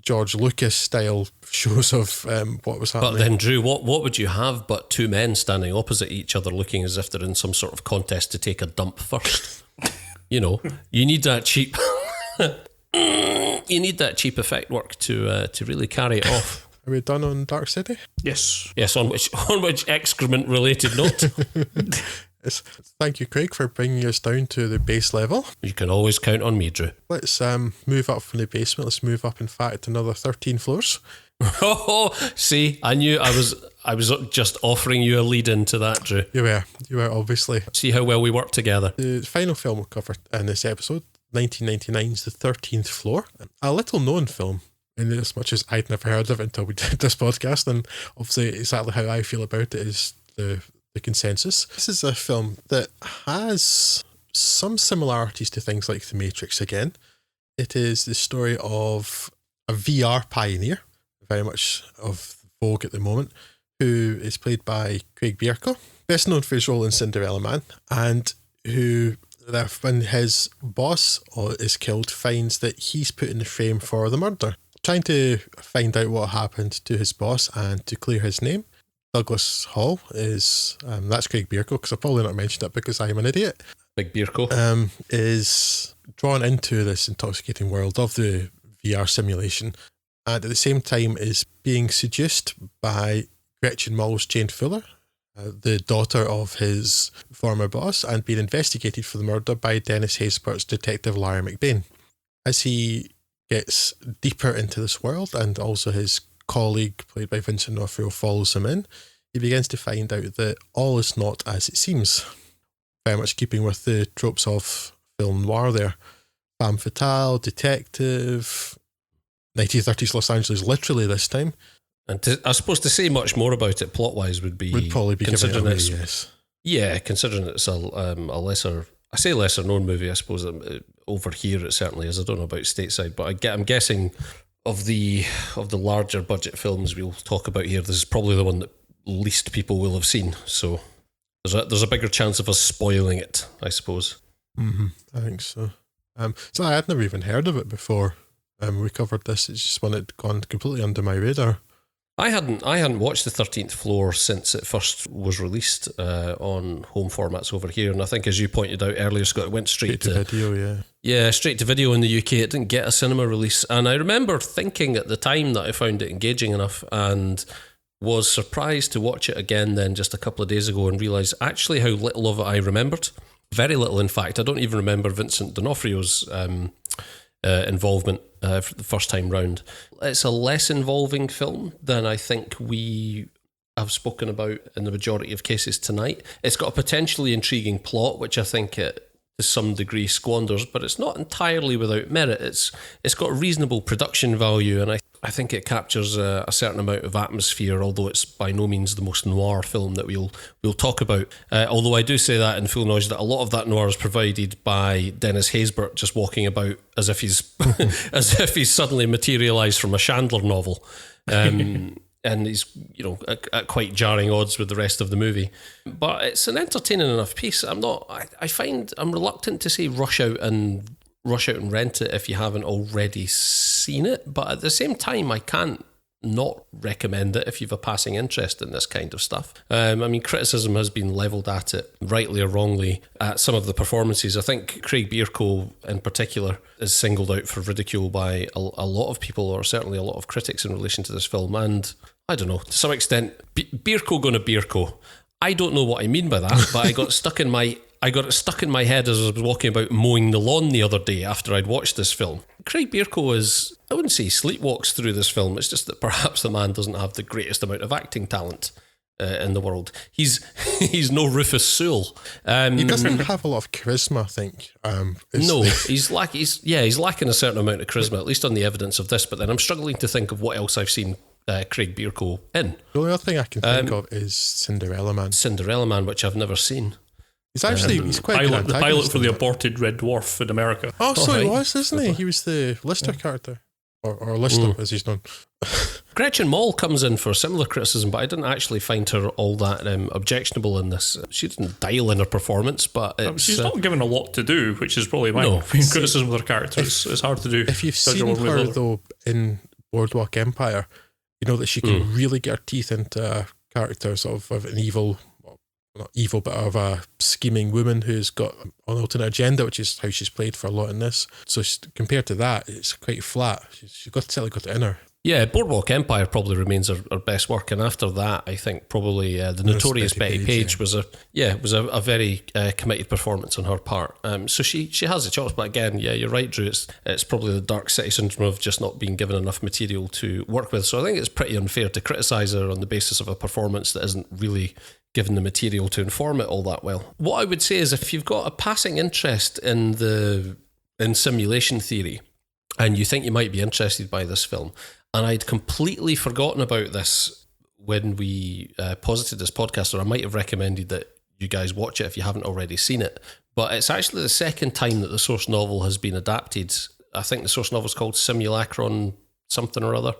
George Lucas style shows of what was happening. But then, Drew, what would you have but two men standing opposite each other looking as if they're in some sort of contest to take a dump first? You need that cheap effect work to really carry it off. Are we done on Dark City? Yes. Yes, on which excrement related note. Thank you, Craig, for bringing us down to the base level. You can always count on me, Drew. Let's move up from the basement. Let's move up, in fact, another 13 floors. Oh, see, I knew I was just offering you a lead into that, Drew. You were obviously. See how well we work together. The final film we'll cover in this episode, 1999's The 13th Floor. A little known film, in as much as I'd never heard of it until we did this podcast, and obviously exactly how I feel about it is the consensus. This is a film that has some similarities to things like The Matrix again. It is the story of a VR pioneer, very much of vogue at the moment, who is played by Craig Bierko, best known for his role in Cinderella Man, and who, when his boss is killed, finds that he's put in the frame for the murder. Trying to find out what happened to his boss and to clear his name, Douglas Hall is, that's Craig Bierko, because I've probably not mentioned it because I'm an idiot. Big Bierko. Is drawn into this intoxicating world of the VR simulation, and at the same time is being seduced by Gretchen Mull's Jane Fuller, the daughter of his former boss, and being investigated for the murder by Dennis Haysbert's detective Larry McBain. As he gets deeper into this world, and also his colleague, played by Vincent D'Onofrio, follows him in, he begins to find out that all is not as it seems. Very much keeping with the tropes of film noir there. Femme fatale, detective, 1930s Los Angeles literally this time. And I suppose to say much more about it plot-wise would probably be giving it away, yes. Yeah, considering it's a lesser... I say lesser known movie, I suppose. Over here it certainly is. I don't know about stateside, but I'm guessing of the larger budget films we'll talk about here, this is probably the one that least people will have seen. So there's a bigger chance of us spoiling it, I suppose. Mm-hmm. I think so. So I had never even heard of it before we covered this. It's just one that had gone completely under my radar. I hadn't watched The 13th Floor since it first was released on home formats over here, and I think, as you pointed out earlier, Scott, it went straight to video, yeah. Yeah, straight to video in the UK. It didn't get a cinema release, and I remember thinking at the time that I found it engaging enough, and was surprised to watch it again then just a couple of days ago and realise actually how little of it I remembered. Very little, in fact. I don't even remember Vincent D'Onofrio's involvement for the first time round. It's a less involving film than I think we have spoken about in the majority of cases tonight. It's got a potentially intriguing plot, which I think it to some degree squanders, but it's not entirely without merit. It's got reasonable production value, and I think it captures a certain amount of atmosphere, although it's by no means the most noir film that we'll talk about. Although I do say that in full knowledge that a lot of that noir is provided by Dennis Haysbert just walking about as if he's as if he's suddenly materialised from a Chandler novel. And he's, at quite jarring odds with the rest of the movie. But it's an entertaining enough piece. I find I'm reluctant to say rush out and rent it if you haven't already seen it. But at the same time, I can't not recommend it if you've a passing interest in this kind of stuff. Criticism has been levelled at it, rightly or wrongly, at some of the performances. I think Craig Bierko in particular is singled out for ridicule by a lot of people, or certainly a lot of critics in relation to this film. And I don't know, to some extent, Bierko gonna Bierko. I don't know what I mean by that, but I got it stuck in my head as I was walking about mowing the lawn the other day after I'd watched this film. Craig Bierko is, I wouldn't say sleepwalks through this film, it's just that perhaps the man doesn't have the greatest amount of acting talent in the world. He's no Rufus Sewell. He doesn't have a lot of charisma, I think. He's lacking a certain amount of charisma, at least on the evidence of this, but then I'm struggling to think of what else I've seen Craig Bierko in. The only other thing I can think of is Cinderella Man. Which I've never seen. He's quite good. The pilot for the aborted Red Dwarf in America. Oh, so he was, isn't he? He was the Lister character. Or Lister, as he's known. Gretchen Mol comes in for similar criticism, but I didn't actually find her all that objectionable in this. She didn't dial in her performance, but she's not given a lot to do, which is probably my criticism of her character. It's hard to do. If you've seen her, though, in Boardwalk Empire, you know that she can really get her teeth into characters of an evil, not evil, but of a scheming woman who's got an alternate agenda, which is how she's played for a lot in this. So compared to that, it's quite flat. She's certainly got it in her. Yeah, Boardwalk Empire probably remains her best work, and after that, I think probably the Notorious Betty Page was a very committed performance on her part. So she has the chops, but again, you're right, Drew. It's probably the Dark City syndrome of just not being given enough material to work with. So I think it's pretty unfair to criticise her on the basis of a performance that isn't really given the material to inform it all that well. What I would say is, if you've got a passing interest in simulation theory, and you think you might be interested by this film. And I'd completely forgotten about this when we posited this podcast, or I might have recommended that you guys watch it if you haven't already seen it. But it's actually the second time that the source novel has been adapted. I think the source novel is called Simulacron something or other.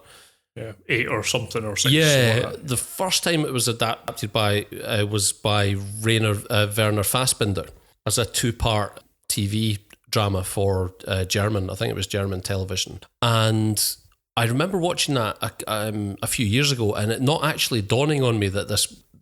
Yeah, 8 or something or 6. Yeah, like the first time it was adapted was by Werner Fassbinder as a 2-part TV drama for German. I think it was German television. And I remember watching that a few years ago, and it not actually dawning on me that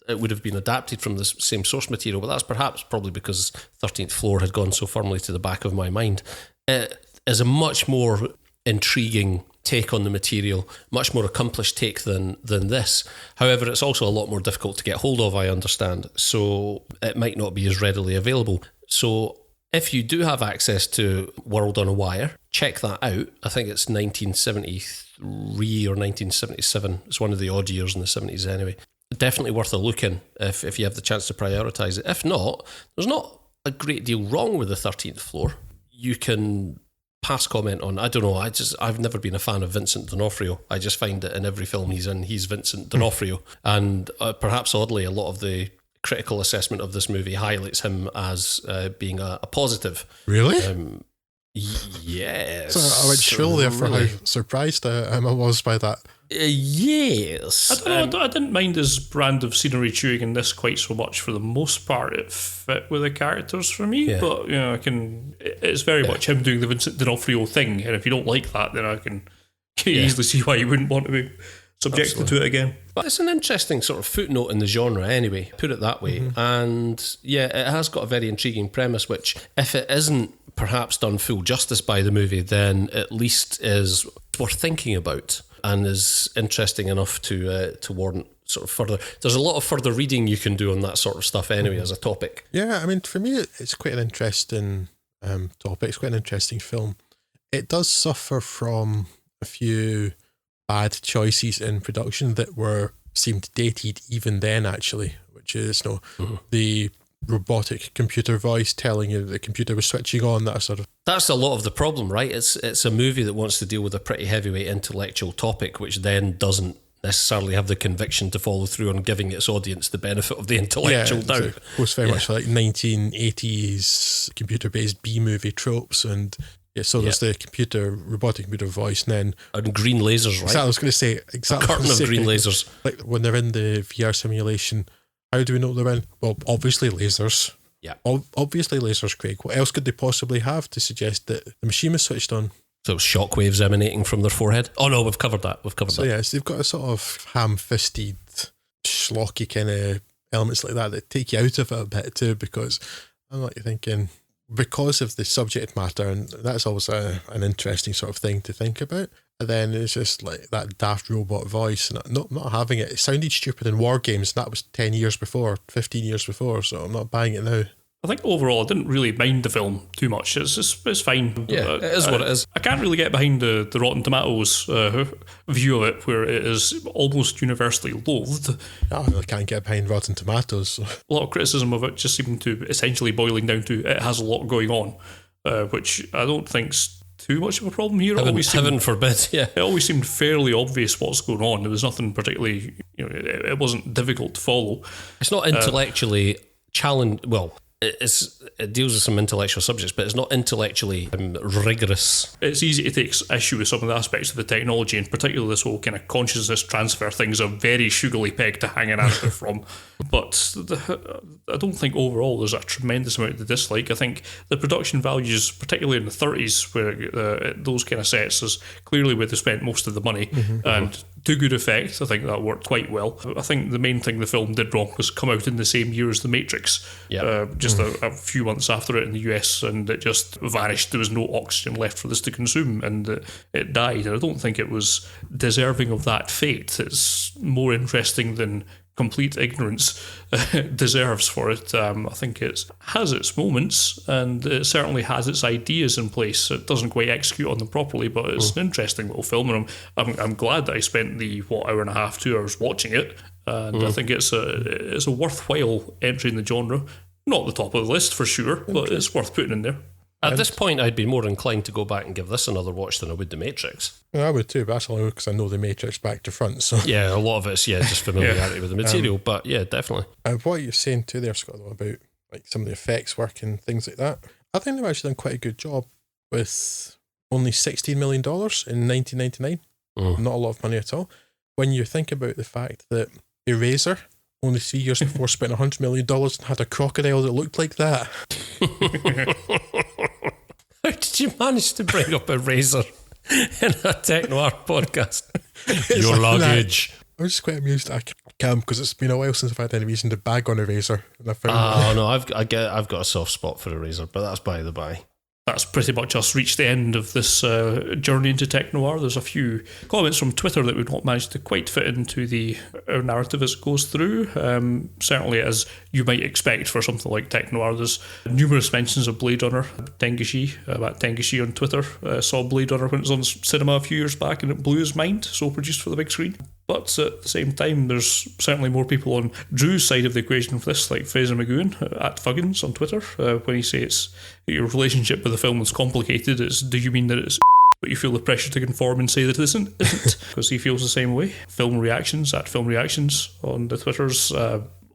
it would have been adapted from the same source material, but that's probably because 13th Floor had gone so firmly to the back of my mind. It is a much more intriguing take on the material, much more accomplished take than this. However, it's also a lot more difficult to get hold of, I understand, so it might not be as readily available. So if you do have access to World on a Wire, check that out. I think it's 1973 or 1977. It's one of the odd years in the 70s anyway. Definitely worth a look in if you have the chance to prioritise it. If not, there's not a great deal wrong with the 13th Floor. You can pass comment on, I don't know, I've never been a fan of Vincent D'Onofrio. I just find that in every film he's in, he's Vincent D'Onofrio. And perhaps oddly, a lot of the critical assessment of this movie highlights him as being a positive. Really? Yes. So I went shrill there for how surprised I was by that. Yes. I don't know. I didn't mind his brand of scenery chewing in this quite so much. For the most part, it fit with the characters for me. Yeah. But it's very much him doing the Vincent D'Onofrio thing. And if you don't like that, then I can easily see why you wouldn't want to be subjected to it again. But it's an interesting sort of footnote in the genre anyway, put it that way. And it has got a very intriguing premise, which if it isn't perhaps done full justice by the movie, then at least is worth thinking about and is interesting enough to warrant sort of further. There's a lot of further reading you can do on that sort of stuff anyway as a topic. Yeah, I mean, for me, it's quite an interesting topic. It's quite an interesting film. It does suffer from a few bad choices in production that seemed dated even then, actually, which is the robotic computer voice telling you the computer was switching on, that sort of. That's a lot of the problem, right? It's a movie that wants to deal with a pretty heavyweight intellectual topic, which then doesn't necessarily have the conviction to follow through on giving its audience the benefit of the intellectual doubt. It was very much like 1980s computer-based B-movie tropes, and so there's the robotic computer voice, and green lasers, right? I was going to say exactly. A curtain of green lasers. Like when they're in the VR simulation, how do we know they're in? Well, obviously lasers. Yeah. Obviously lasers, Craig. What else could they possibly have to suggest that the machine was switched on? So shockwaves emanating from their forehead? Oh no, we've covered that. So yes, they've got a sort of ham-fisted, schlocky kind of elements like that take you out of it a bit too, because I'm like thinking, because of the subject matter, and that's always an interesting sort of thing to think about. And then it's just like that daft robot voice, and not having it. It sounded stupid in War Games, and that was 10 years before, 15 years before, so I'm not buying it now. I think overall I didn't really mind the film too much. It's fine. Yeah, it is what it is. I can't really get behind the Rotten Tomatoes view of it, where it is almost universally loathed. I really can't get behind Rotten Tomatoes. So. A lot of criticism of it just seemed to essentially boiling down to it has a lot going on, which I don't think's too much of a problem here. Heaven forbid, yeah. It always seemed fairly obvious what's going on. There was nothing particularly, it wasn't difficult to follow. It's not intellectually challenged. Well, it deals with some intellectual subjects, but it's not intellectually rigorous. It's easy to take issue with some of the aspects of the technology, and particularly this whole kind of consciousness transfer thing's a very sugary peg to hang an answer from. But I don't think overall there's a tremendous amount to dislike. I think the production values, particularly in the 30s, where those kind of sets is clearly where they spent most of the money, and to good effect. I think that worked quite well. I think the main thing the film did wrong was come out in the same year as The Matrix, just a few months after it in the US, and it just vanished. There was no oxygen left for this to consume, and it died. And I don't think it was deserving of that fate. It's more interesting than complete ignorance deserves for it. I think it has its moments, and it certainly has its ideas in place. It doesn't quite execute on them properly, but it's an interesting little film, and I'm glad that I spent the hour and a half, 2 hours watching it, and I think it's a worthwhile entry in the genre. Not the top of the list for sure, but it's worth putting in there. At this point, I'd be more inclined to go back and give this another watch than I would The Matrix. Yeah, I would too, but that's only because I know The Matrix back to front. So yeah, a lot of it's just familiarity with the material, but yeah, definitely. What you're saying too there, Scott, though, about like some of the effects work and things like that, I think they've actually done quite a good job with only $16 million in 1999. Not a lot of money at all. When you think about the fact that Eraser, only 3 years before, spent $100 million and had a crocodile that looked like that. How did you manage to bring up a razor in a Tech Noir podcast? Your luggage. I was just quite amused at Cam because it's been a while since I've had any reason to bag on a razor. And no, I've got a soft spot for a razor, but that's by the by. That's pretty much us reached the end of this journey into Tech Noir. There's a few comments from Twitter that we've not managed to quite fit into our narrative as it goes through. Certainly, as you might expect for something like Tech Noir, there's numerous mentions of Blade Runner. Tengishi, at Tengishi on Twitter, saw Blade Runner when it was on cinema a few years back and it blew his mind, so produced for the big screen. But at the same time, there's certainly more people on Drew's side of the equation for this, like Fraser McGowan at Fuggins on Twitter, when he says your relationship with the film is complicated. Do you mean that it's but you feel the pressure to conform and say that it isn't? Because he feels the same way. Film Reactions at Film Reactions on the Twitters.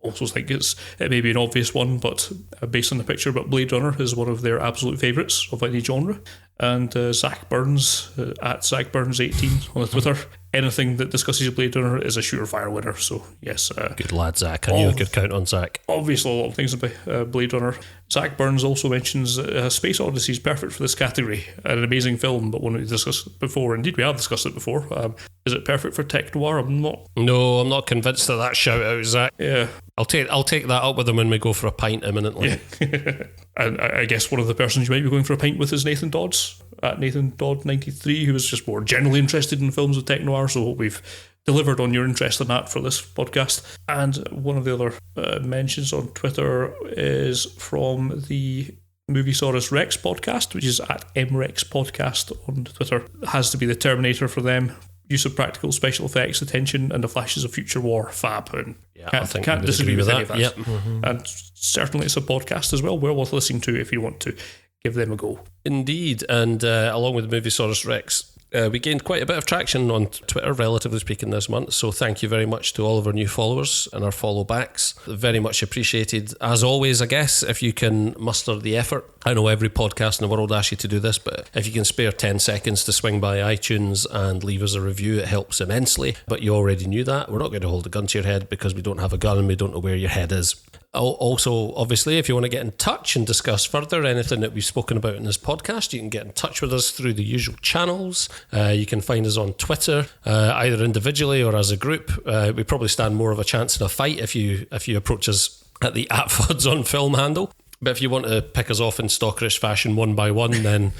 Also think it may be an obvious one, but based on the picture, but Blade Runner is one of their absolute favourites of any genre. And Zach Burns at Zach Burns 18 on the Twitter. Anything that discusses Blade Runner is a surefire winner. So yes, good lad, Zach. I knew I could count on Zach. Obviously, a lot of things about Blade Runner. Zach Burns also mentions Space Odyssey is perfect for this category. An amazing film, but one we discussed before. Indeed, we have discussed it before. Is it perfect for Tech Noir? I'm not convinced of that shout out, Zach. Yeah, I'll take that up with him when we go for a pint imminently. Yeah. And I guess one of the persons you might be going for a pint with is Nathan Dodds at Nathan Dodd 93, who was just more generally interested in films with Tech Noir. So hope we've delivered on your interest in that for this podcast. And one of the other mentions on Twitter is from the Moviesaurus Rex podcast, which is at MRex podcast on Twitter. It has to be the Terminator for them. Use of practical special effects, attention, and the flashes of future war. Fab. And I think can't we would disagree agree with any that. of that. Yep. And certainly it's a podcast as well, well worth listening to if you want to give them a go. Indeed, and along with Moviesaurus Rex, we gained quite a bit of traction on Twitter, relatively speaking, this month. So thank you very much to all of our new followers and our follow backs. Very much appreciated. As always, I guess, if you can muster the effort. I know every podcast in the world asks you to do this, but if you can spare 10 seconds to swing by iTunes and leave us a review, it helps immensely. But you already knew that. We're not going to hold a gun to your head because we don't have a gun and we don't know where your head is. Also, obviously, if you want to get in touch and discuss further anything that we've spoken about in this podcast, you can get in touch with us through the usual channels. You can find us on Twitter, either individually or as a group. We probably stand more of a chance in a fight if you approach us at the @FudsOnFilm handle. But if you want to pick us off in stalkerish fashion one by one, then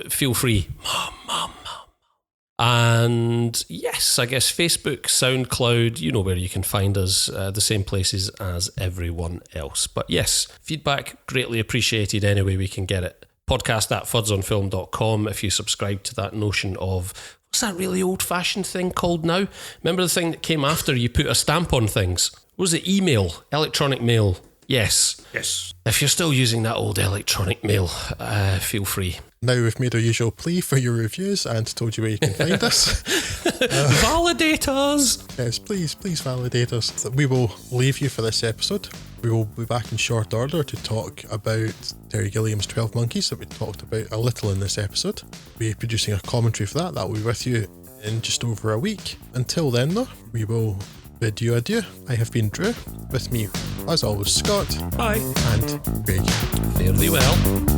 feel free. Mom. And yes, I guess Facebook, SoundCloud, you know where you can find us, the same places as everyone else. But yes, feedback greatly appreciated any way we can get it. podcast@fudsonfilm.com if you subscribe to that notion of, what's that really old-fashioned thing called now? Remember the thing that came after you put a stamp on things? What was it? Email? Electronic mail? Yes. If you're still using that old electronic mail, feel free. Now we've made our usual plea for your reviews and told you where you can find us. Validate us! Yes, please validate us. We will leave you for this episode. We will be back in short order to talk about Terry Gilliam's 12 Monkeys that we talked about a little in this episode. We'll be producing a commentary for that. That will be with you in just over a week. Until then, though, we will bid you adieu. I have been Drew. With me, as always, Scott. Bye. And Craig. Fare thee well.